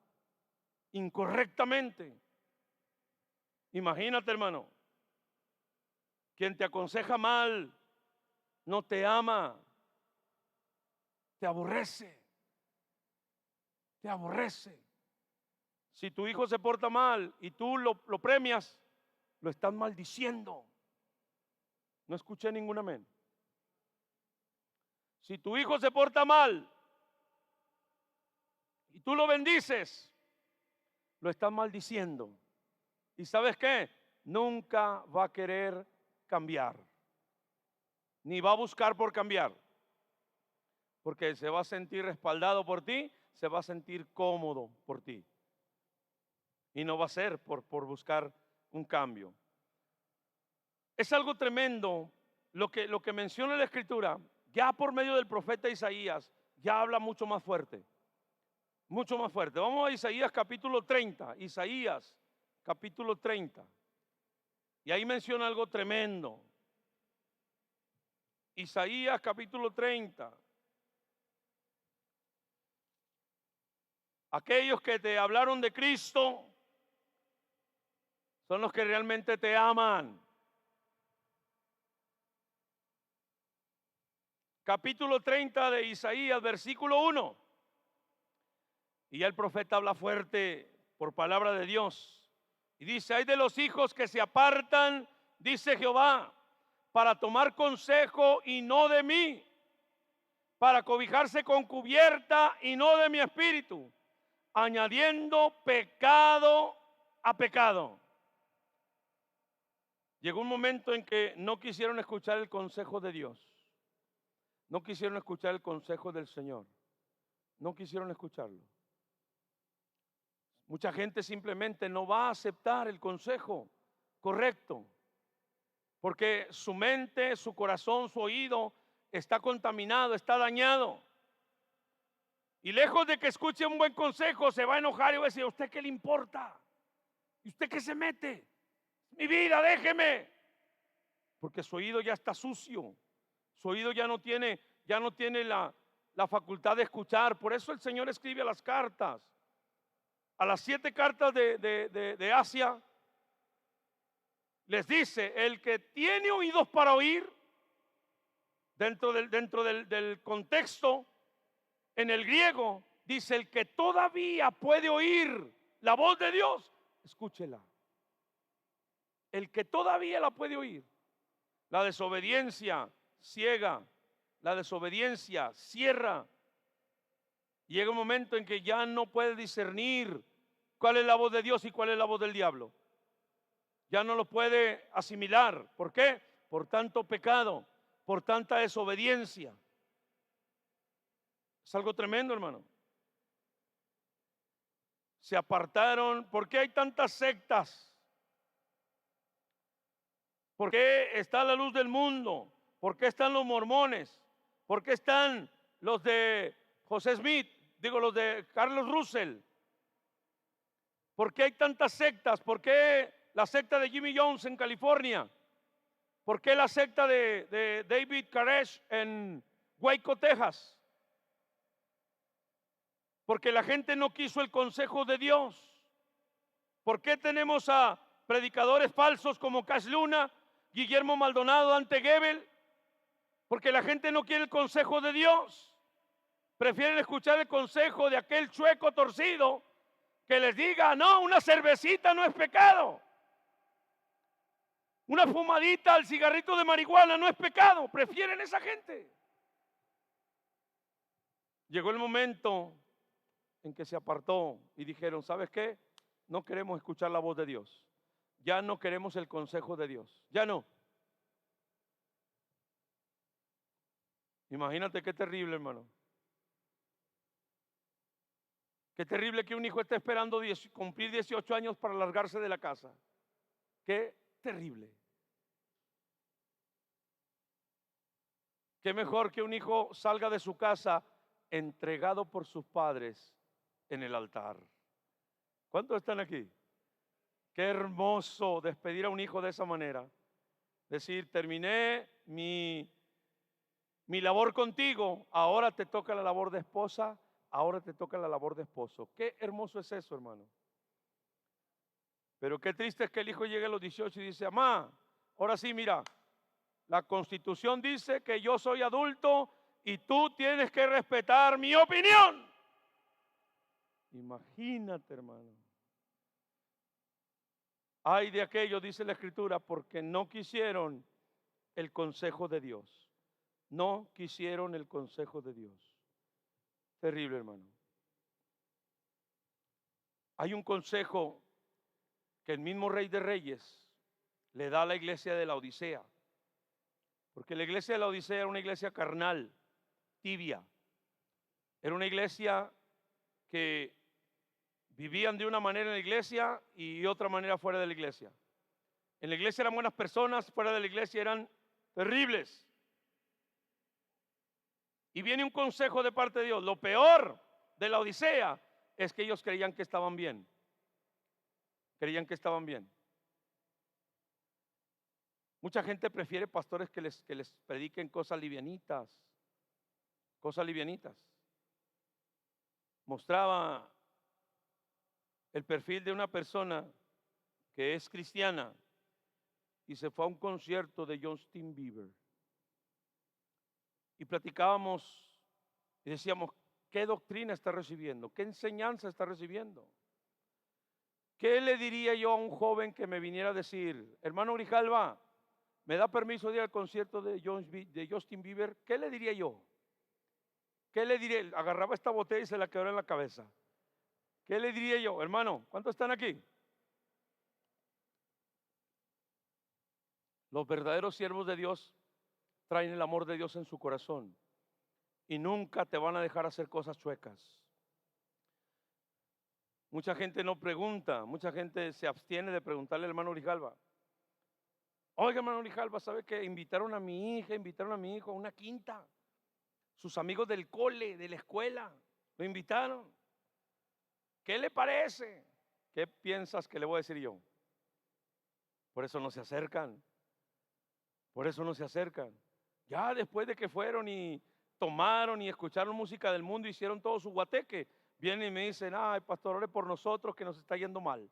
incorrectamente. Imagínate, hermano, quien te aconseja mal no te ama, te aborrece, te aborrece. Si tu hijo se porta mal y tú lo premias, lo estás maldiciendo. No escuché ningún amén. Si tu hijo se porta mal y tú lo bendices, lo estás maldiciendo. ¿Y sabes qué? Nunca va a querer cambiar, ni va a buscar por cambiar, porque se va a sentir respaldado por ti, se va a sentir cómodo por ti, y no va a ser por buscar un cambio. Es algo tremendo lo que menciona la Escritura, ya por medio del profeta Isaías, ya habla mucho más fuerte. Mucho más fuerte. Vamos a Isaías capítulo 30. Isaías capítulo 30. Y ahí menciona algo tremendo. Isaías capítulo 30. Aquellos que te hablaron de Cristo son los que realmente te aman. Capítulo 30 de Isaías, versículo 1. Y ya el profeta habla fuerte por palabra de Dios. Y dice, hay de los hijos que se apartan, dice Jehová, para tomar consejo y no de mí, para cobijarse con cubierta y no de mi espíritu, añadiendo pecado a pecado. Llegó un momento en que no quisieron escuchar el consejo de Dios. No quisieron escuchar el consejo del Señor. No quisieron escucharlo. Mucha gente simplemente no va a aceptar el consejo correcto, porque su mente, su corazón, su oído está contaminado, está dañado. Y lejos de que escuche un buen consejo, se va a enojar y va a decir, ¿a usted qué le importa? ¿Y usted qué se mete? Mi vida, déjeme. Porque su oído ya está sucio. Su oído ya no tiene la facultad de escuchar. Por eso el Señor escribe las cartas. A las 7 cartas de Asia, les dice, el que tiene oídos para oír, dentro del contexto, en el griego, dice, el que todavía puede oír la voz de Dios, escúchela. El que todavía la puede oír. La desobediencia ciega, la desobediencia cierra. Llega un momento en que ya no puede discernir cuál es la voz de Dios y cuál es la voz del diablo. Ya no lo puede asimilar. ¿Por qué? Por tanto pecado, por tanta desobediencia. Es algo tremendo, hermano. Se apartaron. ¿Por qué hay tantas sectas? ¿Por qué está la luz del mundo? ¿Por qué están los mormones? ¿Por qué están los de José Smith? Digo, los de Carlos Russell. ¿Por qué hay tantas sectas? ¿Por qué la secta de Jimmy Jones en California? ¿Por qué la secta de David Koresh en Waco, Texas? Porque la gente no quiso el consejo de Dios. ¿Por qué tenemos a predicadores falsos como Cash Luna, Guillermo Maldonado, Dante Gebel? Porque la gente no quiere el consejo de Dios. Prefieren escuchar el consejo de aquel chueco torcido que les diga, no, una cervecita no es pecado. Una fumadita al cigarrito de marihuana no es pecado. Prefieren esa gente. Llegó el momento en que se apartó y dijeron, ¿sabes qué? No queremos escuchar la voz de Dios. Ya no queremos el consejo de Dios. Ya no. Imagínate qué terrible, hermano. Qué terrible que un hijo esté esperando cumplir 18 años para largarse de la casa. Qué terrible. Qué mejor que un hijo salga de su casa entregado por sus padres en el altar. ¿Cuántos están aquí? Qué hermoso despedir a un hijo de esa manera. Decir, terminé mi labor contigo, ahora te toca la labor de esposa, ahora te toca la labor de esposo. Qué hermoso es eso, hermano. Pero qué triste es que el hijo llegue a los 18 y dice, mamá, ahora sí, mira, la Constitución dice que yo soy adulto y tú tienes que respetar mi opinión. Imagínate, hermano. Ay de aquellos, dice la Escritura, porque no quisieron el consejo de Dios. No quisieron el consejo de Dios. Terrible, hermano. Hay un consejo que el mismo Rey de Reyes le da a la iglesia de la Odisea. Porque la iglesia de la Odisea era una iglesia carnal, tibia. Era una iglesia que vivían de una manera en la iglesia y otra manera fuera de la iglesia. En la iglesia eran buenas personas, fuera de la iglesia eran terribles. Y viene un consejo de parte de Dios. Lo peor de la Odisea es que ellos creían que estaban bien. Creían que estaban bien. Mucha gente prefiere pastores que les prediquen cosas livianitas. Cosas livianitas. Mostraba el perfil de una persona que es cristiana y se fue a un concierto de Justin Bieber. Y platicábamos y decíamos, ¿qué doctrina está recibiendo? ¿Qué enseñanza está recibiendo? ¿Qué le diría yo a un joven que me viniera a decir, hermano Grijalva, ¿me da permiso de ir al concierto de Justin Bieber? ¿Qué le diría yo? ¿Qué le diría? Agarraba esta botella y se la quebró en la cabeza. ¿Qué le diría yo? Hermano, ¿cuántos están aquí? Los verdaderos siervos de Dios traen el amor de Dios en su corazón y nunca te van a dejar hacer cosas chuecas. Mucha gente no pregunta, mucha gente se abstiene de preguntarle al hermano Grijalva. Oiga, hermano Grijalva, ¿sabe que invitaron a mi hija, invitaron a mi hijo a una quinta? Sus amigos del cole, de la escuela, lo invitaron. ¿Qué le parece? ¿Qué piensas que le voy a decir yo? Por eso no se acercan. Por eso no se acercan. Ya después de que fueron y tomaron y escucharon música del mundo, hicieron todo su guateque, vienen y me dicen, ay, pastor, ore por nosotros que nos está yendo mal.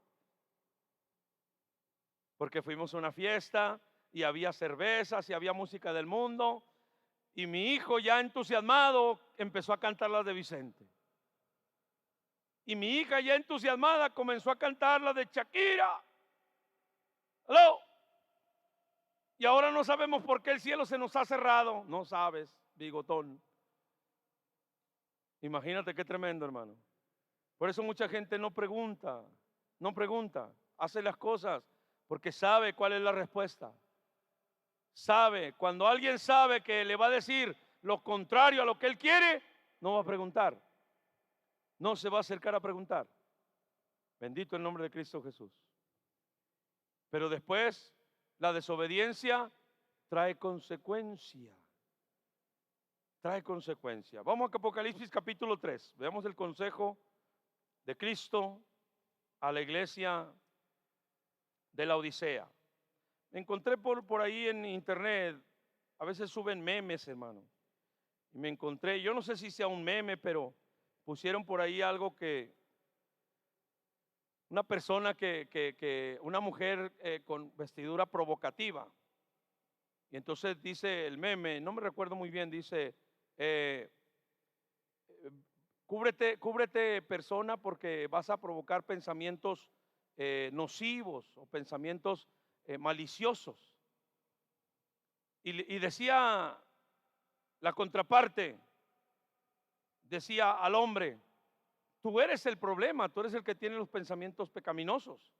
Porque fuimos a una fiesta y había cervezas y había música del mundo. Y mi hijo ya entusiasmado empezó a cantar las de Vicente. Y mi hija ya entusiasmada comenzó a cantar las de Shakira. ¿Aló? Y ahora no sabemos por qué el cielo se nos ha cerrado. No sabes, bigotón. Imagínate qué tremendo, hermano. Por eso mucha gente no pregunta, hace las cosas porque sabe cuál es la respuesta. Sabe, cuando alguien sabe que le va a decir lo contrario a lo que él quiere, no va a preguntar. No se va a acercar a preguntar. Bendito el nombre de Cristo Jesús. Pero después, la desobediencia trae consecuencia. Trae consecuencia. Vamos a Apocalipsis capítulo 3. Veamos el consejo de Cristo a la iglesia de la Odisea. Me encontré por ahí en internet, a veces suben memes, hermano. Y me encontré, yo no sé si sea un meme, pero pusieron por ahí algo que una persona una mujer con vestidura provocativa. Y entonces dice el meme, no me recuerdo muy bien, dice, cúbrete persona porque vas a provocar pensamientos nocivos o pensamientos maliciosos. Y decía la contraparte, decía al hombre, tú eres el problema, tú eres el que tiene los pensamientos pecaminosos.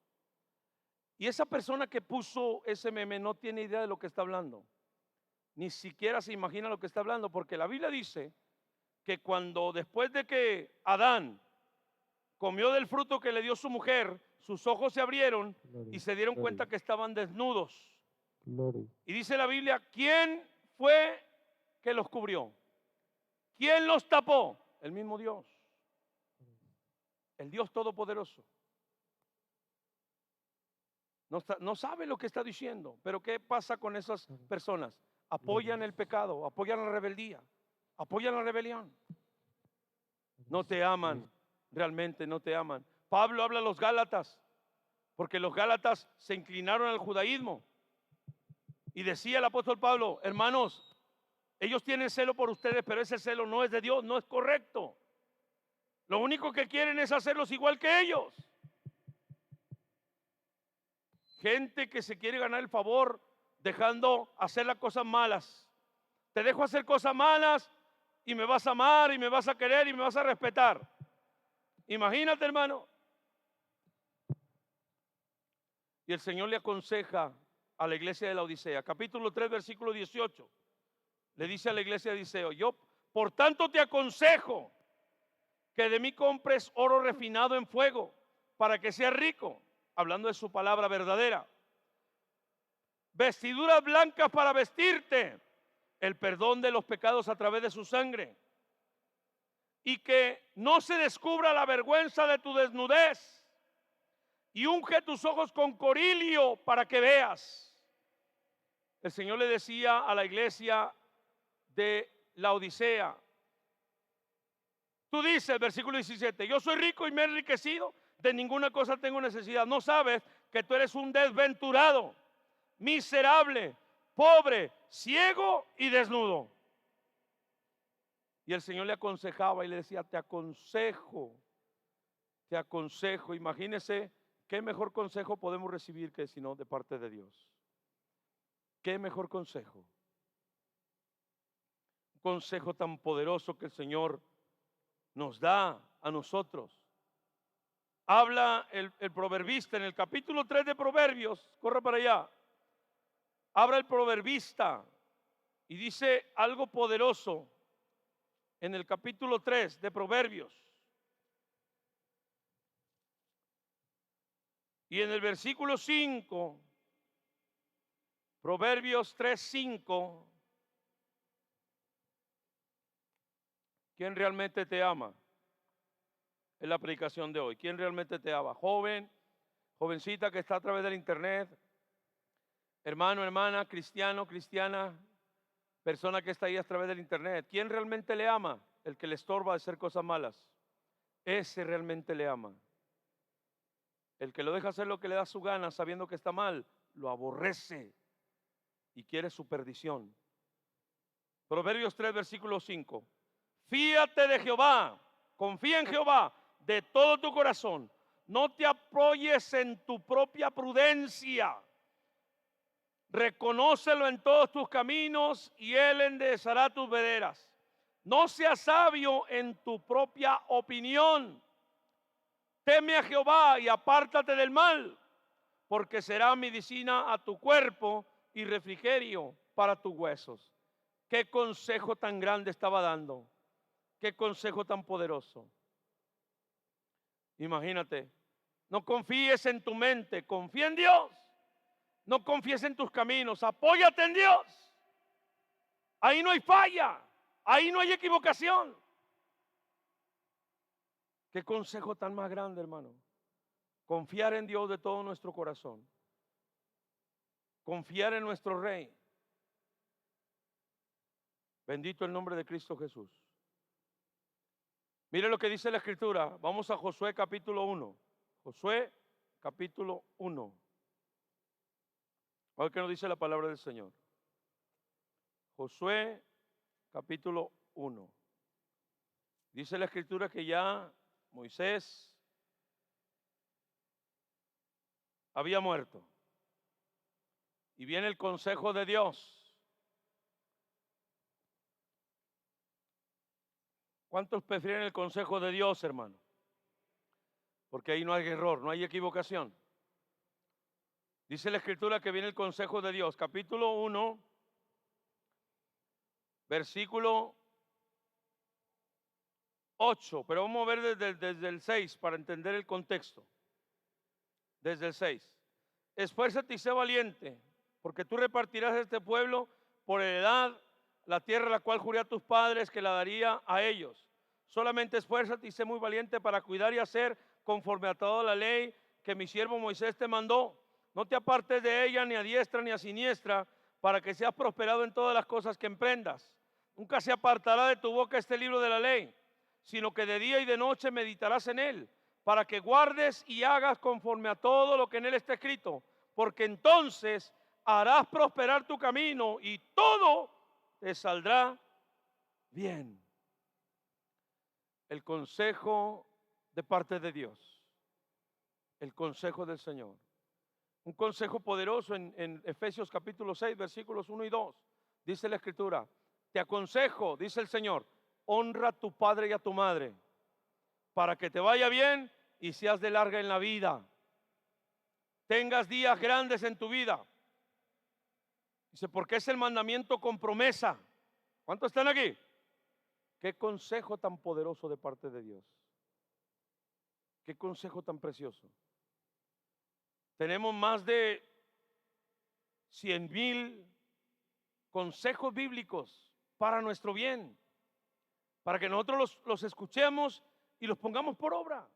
Y esa persona que puso ese meme no tiene idea de lo que está hablando. Ni siquiera se imagina lo que está hablando, porque la Biblia dice que cuando después de que Adán comió del fruto que le dio su mujer, sus ojos se abrieron y se dieron cuenta que estaban desnudos. Y dice la Biblia, ¿quién fue que los cubrió? ¿Quién los tapó? El mismo Dios. El Dios Todopoderoso. No sabe lo que está diciendo, pero ¿qué pasa con esas personas? Apoyan el pecado, apoyan la rebeldía, apoyan la rebelión. No te aman, realmente no te aman. Pablo habla a los Gálatas, porque los Gálatas se inclinaron al judaísmo. Y decía el apóstol Pablo: hermanos, ellos tienen celo por ustedes, pero ese celo no es de Dios, no es correcto. Lo único que quieren es hacerlos igual que ellos. Gente que se quiere ganar el favor dejando hacer las cosas malas. Te dejo hacer cosas malas y me vas a amar y me vas a querer y me vas a respetar. Imagínate, hermano. Y el Señor le aconseja a la iglesia de la Odisea, capítulo 3, versículo 18. Le dice a la iglesia de Odisea: yo por tanto te aconsejo que de mí compres oro refinado en fuego para que seas rico, hablando de su palabra verdadera, vestiduras blancas para vestirte, el perdón de los pecados a través de su sangre, y que no se descubra la vergüenza de tu desnudez, y unge tus ojos con corilio para que veas. El Señor le decía a la iglesia de la Odisea: tú dices, versículo 17, yo soy rico y me he enriquecido, de ninguna cosa tengo necesidad. No sabes que tú eres un desventurado, miserable, pobre, ciego y desnudo. Y el Señor le aconsejaba y le decía: te aconsejo. Imagínese qué mejor consejo podemos recibir que si no de parte de Dios. Qué mejor consejo. Un consejo tan poderoso que el Señor nos da a nosotros. Habla el proverbista en el capítulo 3 de Proverbios. Corre para allá. Habla el proverbista y dice algo poderoso en el capítulo 3 de Proverbios. Y en el versículo 5, Proverbios 3:5, ¿quién realmente te ama? Es la predicación de hoy. ¿Quién realmente te ama? Joven, jovencita que está a través del internet, hermano, hermana, cristiano, cristiana, persona que está ahí a través del internet. ¿Quién realmente le ama? El que le estorba de hacer cosas malas. Ese realmente le ama. El que lo deja hacer lo que le da su gana sabiendo que está mal, lo aborrece y quiere su perdición. Proverbios 3, versículo 5. Fíate de Jehová, confía en Jehová de todo tu corazón. No te apoyes en tu propia prudencia. Reconócelo en todos tus caminos y Él enderezará tus veredas. No seas sabio en tu propia opinión. Teme a Jehová y apártate del mal, porque será medicina a tu cuerpo y refrigerio para tus huesos. Qué consejo tan grande estaba dando. Qué consejo tan poderoso. Imagínate, no confíes en tu mente, confía en Dios. No confíes en tus caminos, apóyate en Dios. Ahí no hay falla, ahí no hay equivocación. Qué consejo tan más grande, hermano. Confiar en Dios de todo nuestro corazón. Confiar en nuestro Rey. Bendito el nombre de Cristo Jesús. Mire lo que dice la Escritura. Vamos a Josué capítulo 1. Josué capítulo 1. A ver qué nos dice la palabra del Señor. Josué capítulo 1. Dice la Escritura que ya Moisés había muerto. Y viene el consejo de Dios. ¿Cuántos prefieren el consejo de Dios, hermano? Porque ahí no hay error, no hay equivocación. Dice la Escritura que viene el consejo de Dios. Capítulo 1, versículo 8. Pero vamos a ver desde el 6 para entender el contexto. Desde el 6. Esfuérzate y sé valiente, porque tú repartirás a este pueblo por heredad la tierra a la cual juré a tus padres que la daría a ellos. Solamente esfuérzate y sé muy valiente para cuidar y hacer conforme a toda la ley que mi siervo Moisés te mandó. No te apartes de ella ni a diestra ni a siniestra, para que seas prosperado en todas las cosas que emprendas. Nunca se apartará de tu boca este libro de la ley, sino que de día y de noche meditarás en él, para que guardes y hagas conforme a todo lo que en él está escrito, porque entonces harás prosperar tu camino y todo te saldrá bien. El consejo de parte de Dios, el consejo del Señor. Un consejo poderoso en Efesios capítulo 6, versículos 1 y 2. Dice la Escritura, te aconsejo, dice el Señor, honra a tu padre y a tu madre, para que te vaya bien y seas de larga en la vida. Tengas días grandes en tu vida. Dice, porque es el mandamiento con promesa. ¿Cuántos están aquí? Qué consejo tan poderoso de parte de Dios. Qué consejo tan precioso. Tenemos más de 100,000 consejos bíblicos para nuestro bien, para que nosotros los escuchemos y los pongamos por obra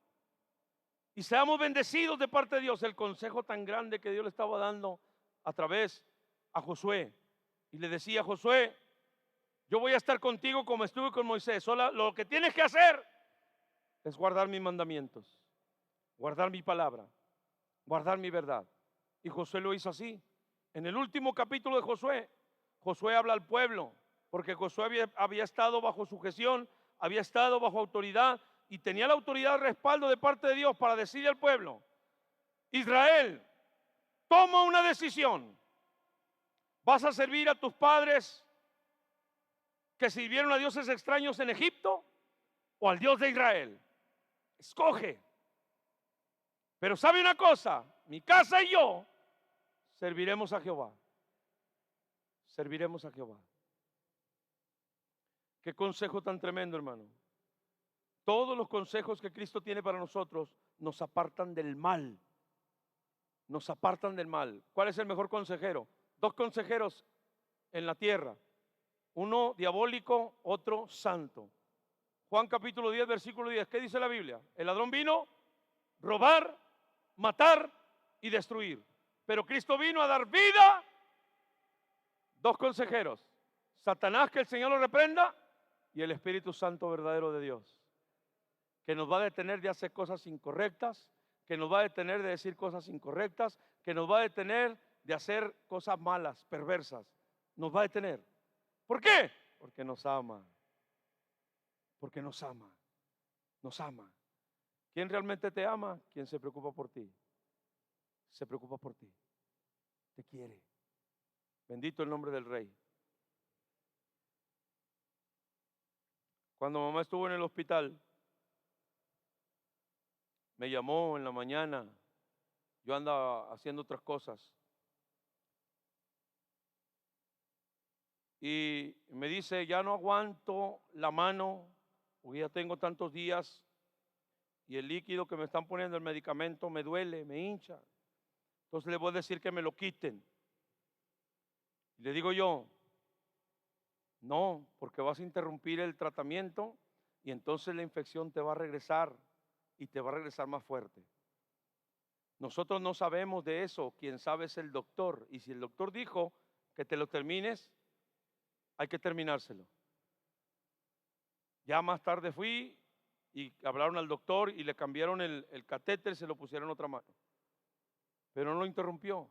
y seamos bendecidos de parte de Dios. El consejo tan grande que Dios le estaba dando a través a Josué, y le decía a Josué, yo voy a estar contigo como estuve con Moisés. Solo lo que tienes que hacer es guardar mis mandamientos, guardar mi palabra, guardar mi verdad. Y Josué lo hizo así. En el último capítulo de Josué, Josué habla al pueblo, porque Josué había estado bajo sujeción, había estado bajo autoridad y tenía la autoridad, respaldo de parte de Dios para decirle al pueblo, Israel, toma una decisión. ¿Vas a servir a tus padres que sirvieron a dioses extraños en Egipto o al Dios de Israel? Escoge. Pero sabe una cosa, mi casa y yo serviremos a Jehová. Serviremos a Jehová. Qué consejo tan tremendo, hermano. Todos los consejos que Cristo tiene para nosotros nos apartan del mal. Nos apartan del mal. ¿Cuál es el mejor consejero? Dos consejeros en la tierra. Uno diabólico, otro santo. Juan capítulo 10, versículo 10. ¿Qué dice la Biblia? El ladrón vino robar, matar y destruir. Pero Cristo vino a dar vida. Dos consejeros. Satanás, que el Señor lo reprenda, y el Espíritu Santo verdadero de Dios, que nos va a detener de hacer cosas incorrectas, que nos va a detener de decir cosas incorrectas, que nos va a detener de hacer cosas malas, perversas. Nos va a detener. ¿Por qué? Porque nos ama. Porque nos ama. Nos ama. ¿Quién realmente te ama? ¿Quién se preocupa por ti? Se preocupa por ti. Te quiere. Bendito el nombre del Rey. Cuando mamá estuvo en el hospital, me llamó en la mañana. Yo andaba haciendo otras cosas. Y me dice, ya no aguanto la mano, porque ya tengo tantos días y el líquido que me están poniendo, el medicamento, me duele, me hincha. Entonces le voy a decir que me lo quiten. Y le digo yo, no, porque vas a interrumpir el tratamiento y entonces la infección te va a regresar y te va a regresar más fuerte. Nosotros no sabemos de eso, quien sabe es el doctor. Y si el doctor dijo que te lo termines, hay que terminárselo. Ya más tarde fui y hablaron al doctor y le cambiaron el catéter y se lo pusieron otra mano. Pero no lo interrumpió,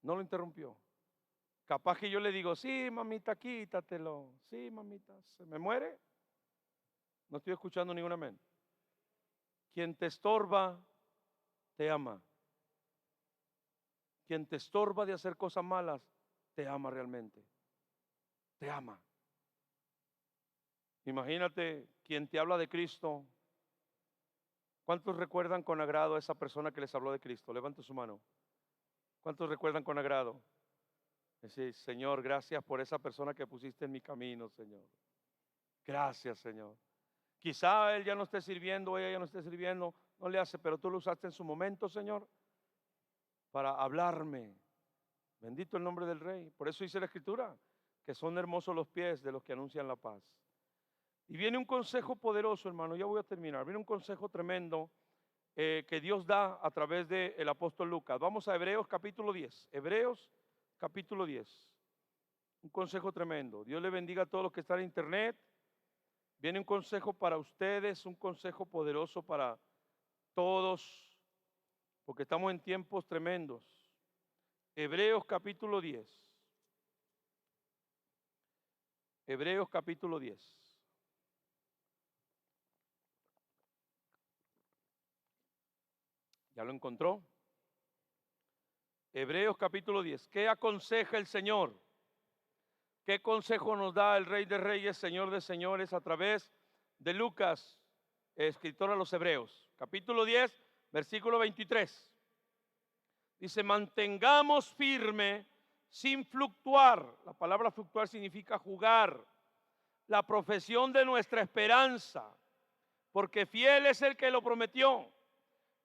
no lo interrumpió. Capaz que yo le digo, sí, mamita, quítatelo. Sí, mamita, ¿se me muere? No estoy escuchando ningún amén. Quien te estorba, te ama. Quien te estorba de hacer cosas malas, te ama realmente. Te ama. Imagínate, quien te habla de Cristo. ¿Cuántos recuerdan con agrado a esa persona que les habló de Cristo? Levante su mano. ¿Cuántos recuerdan con agrado? Decir, Señor, gracias por esa persona que pusiste en mi camino, Señor. Gracias, Señor. Quizá él ya no esté sirviendo, ella ya no esté sirviendo, no le hace, pero tú lo usaste en su momento, Señor, para hablarme. Bendito el nombre del Rey. Por eso dice la Escritura, que son hermosos los pies de los que anuncian la paz. Y viene un consejo poderoso, hermano, ya voy a terminar. Viene un consejo tremendo que Dios da a través del apóstol Lucas. Vamos a Hebreos capítulo 10. Hebreos capítulo 10. Un consejo tremendo. Dios le bendiga a todos los que están en internet. Viene un consejo para ustedes, un consejo poderoso para todos, porque estamos en tiempos tremendos. Hebreos capítulo 10. Hebreos capítulo 10. ¿Ya lo encontró? Hebreos capítulo 10. ¿Qué aconseja el Señor? ¿Qué consejo nos da el Rey de Reyes, Señor de Señores, a través de Lucas, escritor a los Hebreos? Capítulo 10, versículo 23. Dice, mantengamos firme sin fluctuar. La palabra fluctuar significa jugar. La profesión de nuestra esperanza, porque fiel es el que lo prometió.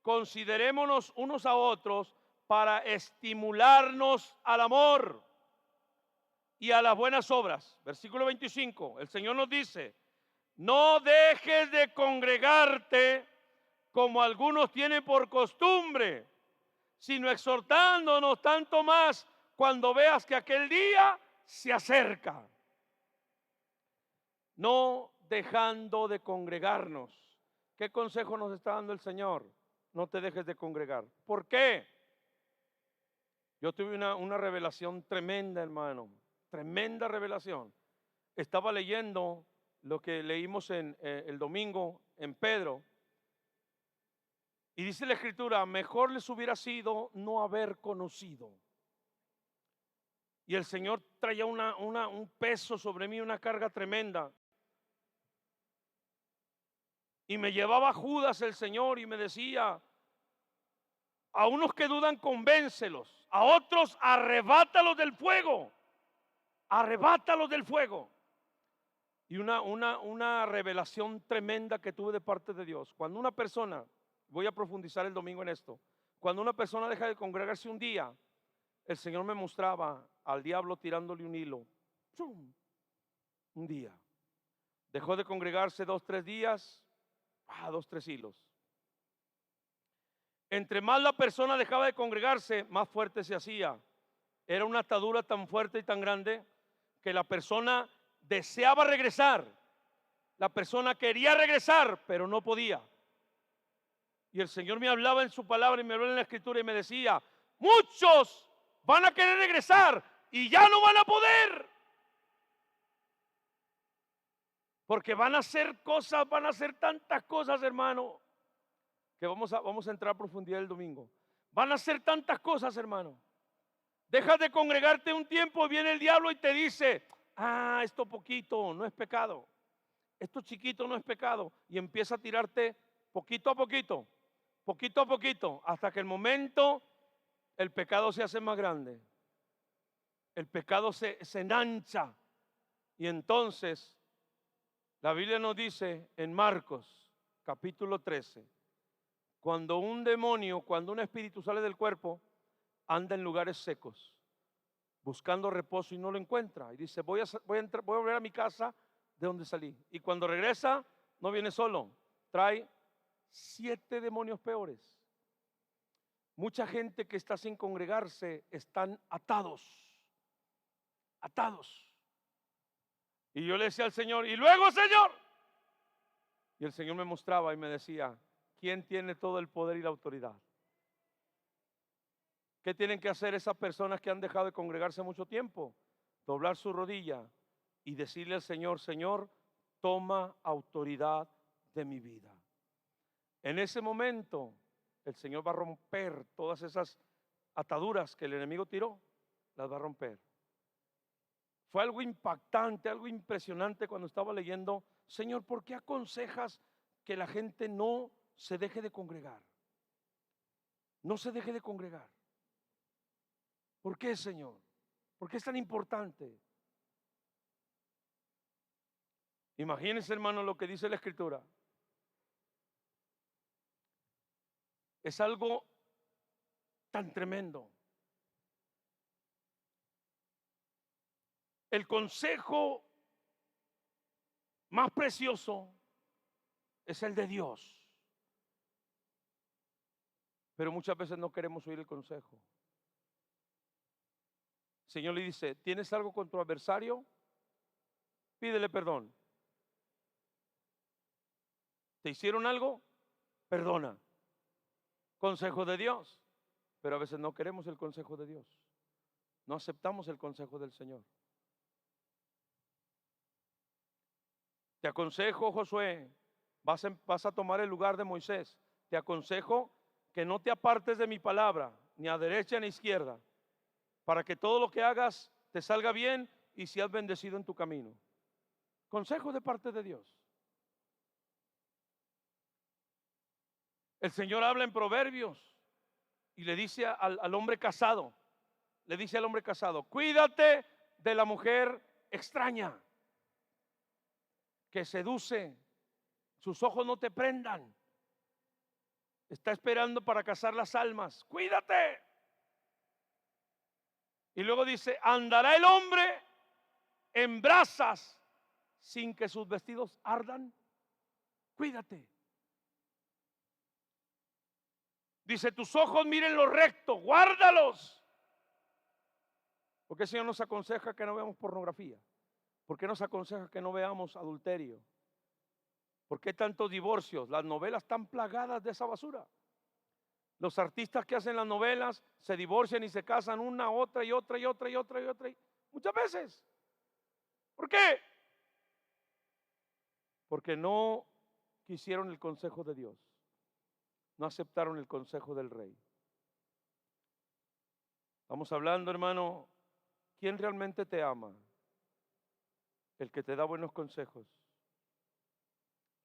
Considerémonos unos a otros para estimularnos al amor y a las buenas obras. Versículo 25, el Señor nos dice, no dejes de congregarte como algunos tienen por costumbre, sino exhortándonos tanto más cuando veas que aquel día se acerca. No dejando de congregarnos. ¿Qué consejo nos está dando el Señor? No te dejes de congregar. ¿Por qué? Yo tuve una revelación tremenda, hermano. Tremenda revelación. Estaba leyendo lo que leímos el domingo en Pedro. Y dice la Escritura, mejor les hubiera sido no haber conocido. Y el Señor traía un peso sobre mí, una carga tremenda. Y me llevaba a Judas el Señor y me decía, a unos que dudan convéncelos, a otros arrebátalos del fuego, arrebátalos del fuego. Y una revelación tremenda que tuve de parte de Dios. Cuando una persona, voy a profundizar el domingo en esto, cuando una persona deja de congregarse un día, el Señor me mostraba al diablo tirándole un hilo. ¡Chum! Un día. Dejó de congregarse 2, 3 días, 2, 3 hilos. Entre más la persona dejaba de congregarse, más fuerte se hacía. Era una atadura tan fuerte y tan grande que la persona deseaba regresar. La persona quería regresar, pero no podía. Y el Señor me hablaba en su palabra y me hablaba en la Escritura y me decía, muchos van a querer regresar y ya no van a poder. Porque van a hacer cosas, van a hacer tantas cosas, hermano, que vamos a entrar a profundidad el domingo. Van a hacer tantas cosas, hermano. Dejas de congregarte un tiempo, viene el diablo y te dice, esto poquito no es pecado, esto chiquito no es pecado, y empieza a tirarte poquito a poquito, hasta que el momento el pecado se hace más grande, el pecado se enancha, y entonces la Biblia nos dice en Marcos capítulo 13, cuando un demonio, cuando un espíritu sale del cuerpo, anda en lugares secos, buscando reposo y no lo encuentra. Y dice, voy a volver a mi casa de donde salí. Y cuando regresa, no viene solo, trae 7 demonios peores. Mucha gente que está sin congregarse están atados. Y yo le decía al Señor, y luego, Señor. Y el Señor me mostraba y me decía, ¿quién tiene todo el poder y la autoridad? ¿Qué tienen que hacer esas personas que han dejado de congregarse mucho tiempo? Doblar su rodilla y decirle al Señor, Señor, toma autoridad de mi vida. En ese momento, el Señor va a romper todas esas ataduras que el enemigo tiró, las va a romper. Fue algo impactante, algo impresionante cuando estaba leyendo, Señor, ¿por qué aconsejas que la gente no se deje de congregar? No se deje de congregar. ¿Por qué, Señor? ¿Por qué es tan importante? Imagínense, hermano, lo que dice la Escritura. Es algo tan tremendo. El consejo más precioso es el de Dios. Pero muchas veces no queremos oír el consejo. El Señor le dice, ¿tienes algo con tu adversario? Pídele perdón. ¿Te hicieron algo? Perdona. Consejo de Dios. Pero a veces no queremos el consejo de Dios. No aceptamos el consejo del Señor. Te aconsejo, Josué, vas a tomar el lugar de Moisés. Te aconsejo que no te apartes de mi palabra, ni a derecha ni a izquierda, para que todo lo que hagas te salga bien y seas bendecido en tu camino. Consejo de parte de Dios. El Señor habla en Proverbios y le dice al hombre casado, cuídate de la mujer extraña que seduce, sus ojos no te prendan, está esperando para cazar las almas, cuídate. Y luego dice, andará el hombre en brasas sin que sus vestidos ardan, cuídate. Dice, tus ojos miren lo recto, guárdalos. ¿Por qué el Señor nos aconseja que no veamos pornografía? ¿Por qué nos aconseja que no veamos adulterio? ¿Por qué tantos divorcios? Las novelas están plagadas de esa basura. Los artistas que hacen las novelas se divorcian y se casan una, otra y otra y otra y otra y otra. Muchas veces. ¿Por qué? Porque no quisieron el consejo de Dios. No aceptaron el consejo del rey. Estamos hablando, hermano, ¿quién realmente te ama? El que te da buenos consejos,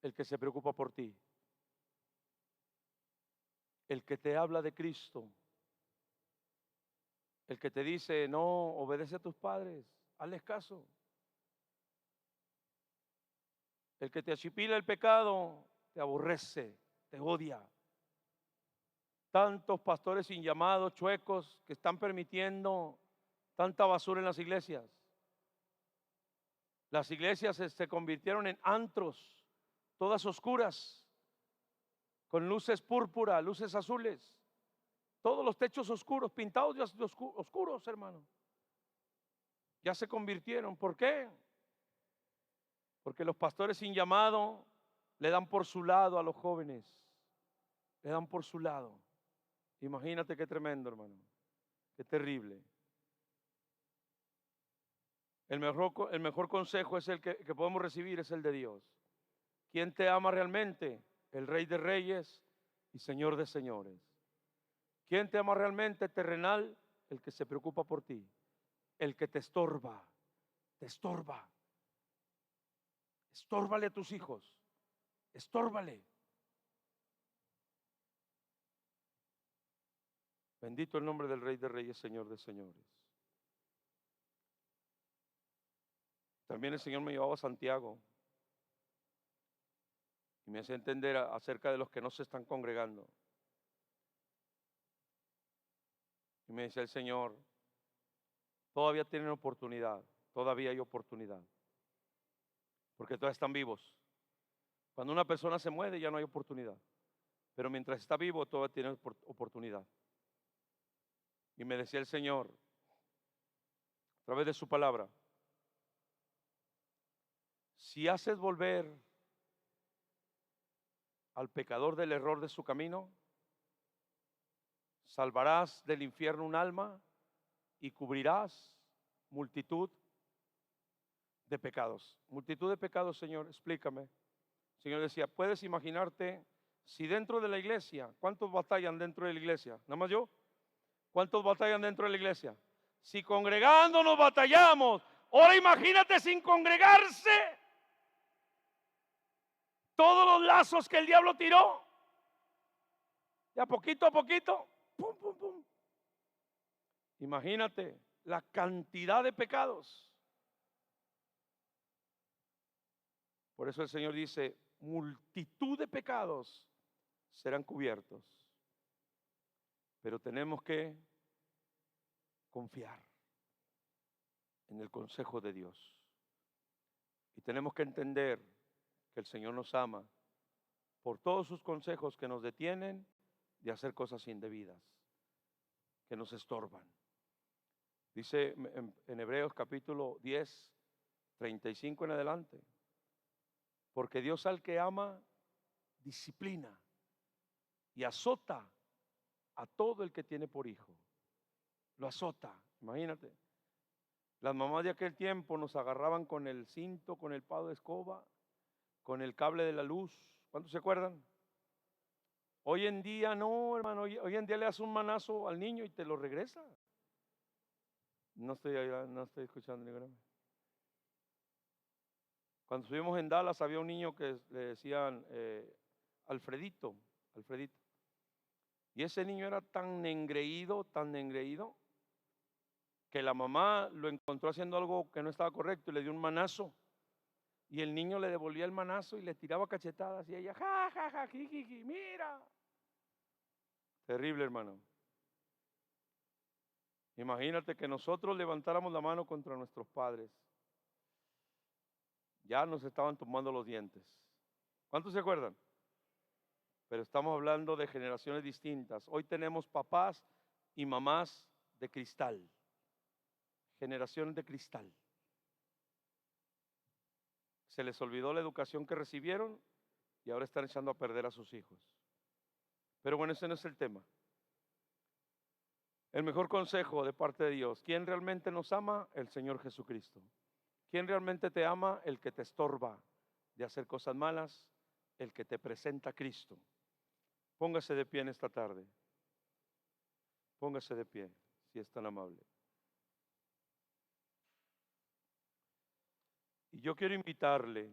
el que se preocupa por ti, el que te habla de Cristo, el que te dice, no, obedece a tus padres, hazles caso. El que te achipila el pecado, te aborrece, te odia. Tantos pastores sin llamados, chuecos, que están permitiendo tanta basura en las iglesias. Las iglesias se convirtieron en antros, todas oscuras, con luces púrpura, luces azules, todos los techos oscuros, pintados de oscuros, hermano. Ya se convirtieron. ¿Por qué? Porque los pastores sin llamado le dan por su lado a los jóvenes, le dan por su lado. Imagínate qué tremendo, hermano, qué terrible. El mejor consejo es el que podemos recibir, es el de Dios. ¿Quién te ama realmente? El Rey de Reyes y Señor de Señores. ¿Quién te ama realmente, terrenal? El que se preocupa por ti, el que te estorba, te estorba. Estórbale a tus hijos, estórbale. Bendito el nombre del Rey de Reyes, Señor de Señores. También el Señor me llevaba a Santiago y me hacía entender acerca de los que no se están congregando. Y me decía el Señor, todavía tienen oportunidad, todavía hay oportunidad, porque todavía están vivos. Cuando una persona se muere ya no hay oportunidad, pero mientras está vivo todavía tiene oportunidad. Y me decía el Señor, a través de su palabra, si haces volver al pecador del error de su camino, salvarás del infierno un alma y cubrirás multitud de pecados. Multitud de pecados, Señor, explícame. El Señor decía, ¿puedes imaginarte si dentro de la iglesia, cuántos batallan dentro de la iglesia? ¿Nada más yo? ¿Cuántos batallan dentro de la iglesia? Si congregándonos batallamos, ahora imagínate sin congregarse todos los lazos que el diablo tiró. Y a poquito, pum, pum, pum. Imagínate la cantidad de pecados. Por eso el Señor dice, multitud de pecados serán cubiertos. Pero tenemos que confiar en el consejo de Dios. Y tenemos que entender que el Señor nos ama por todos sus consejos que nos detienen de hacer cosas indebidas, que nos estorban. Dice en Hebreos capítulo 10, 35 en adelante, porque Dios al que ama, disciplina y azota a todo el que tiene por hijo. Lo azota, imagínate. Las mamás de aquel tiempo nos agarraban con el cinto, con el palo de escoba, con el cable de la luz. ¿Cuántos se acuerdan? Hoy en día no, hermano. Hoy en día le das un manazo al niño y te lo regresa. No estoy escuchando ninguna. Cuando estuvimos en Dallas había un niño que le decían Alfredito, Alfredito. Y ese niño era tan engreído, que la mamá lo encontró haciendo algo que no estaba correcto y le dio un manazo. Y el niño le devolvía el manazo y le tiraba cachetadas y ella, ja, ja, ja, jiji, mira. Terrible, hermano. Imagínate que nosotros levantáramos la mano contra nuestros padres. Ya nos estaban tomando los dientes. ¿Cuántos se acuerdan? Pero estamos hablando de generaciones distintas. Hoy tenemos papás y mamás de cristal. Generaciones de cristal. Se les olvidó la educación que recibieron y ahora están echando a perder a sus hijos. Pero bueno, ese no es el tema. El mejor consejo de parte de Dios. ¿Quién realmente nos ama? El Señor Jesucristo. ¿Quién realmente te ama? El que te estorba de hacer cosas malas, el que te presenta a Cristo. Póngase de pie en esta tarde. Póngase de pie, si es tan amable. Y yo quiero invitarle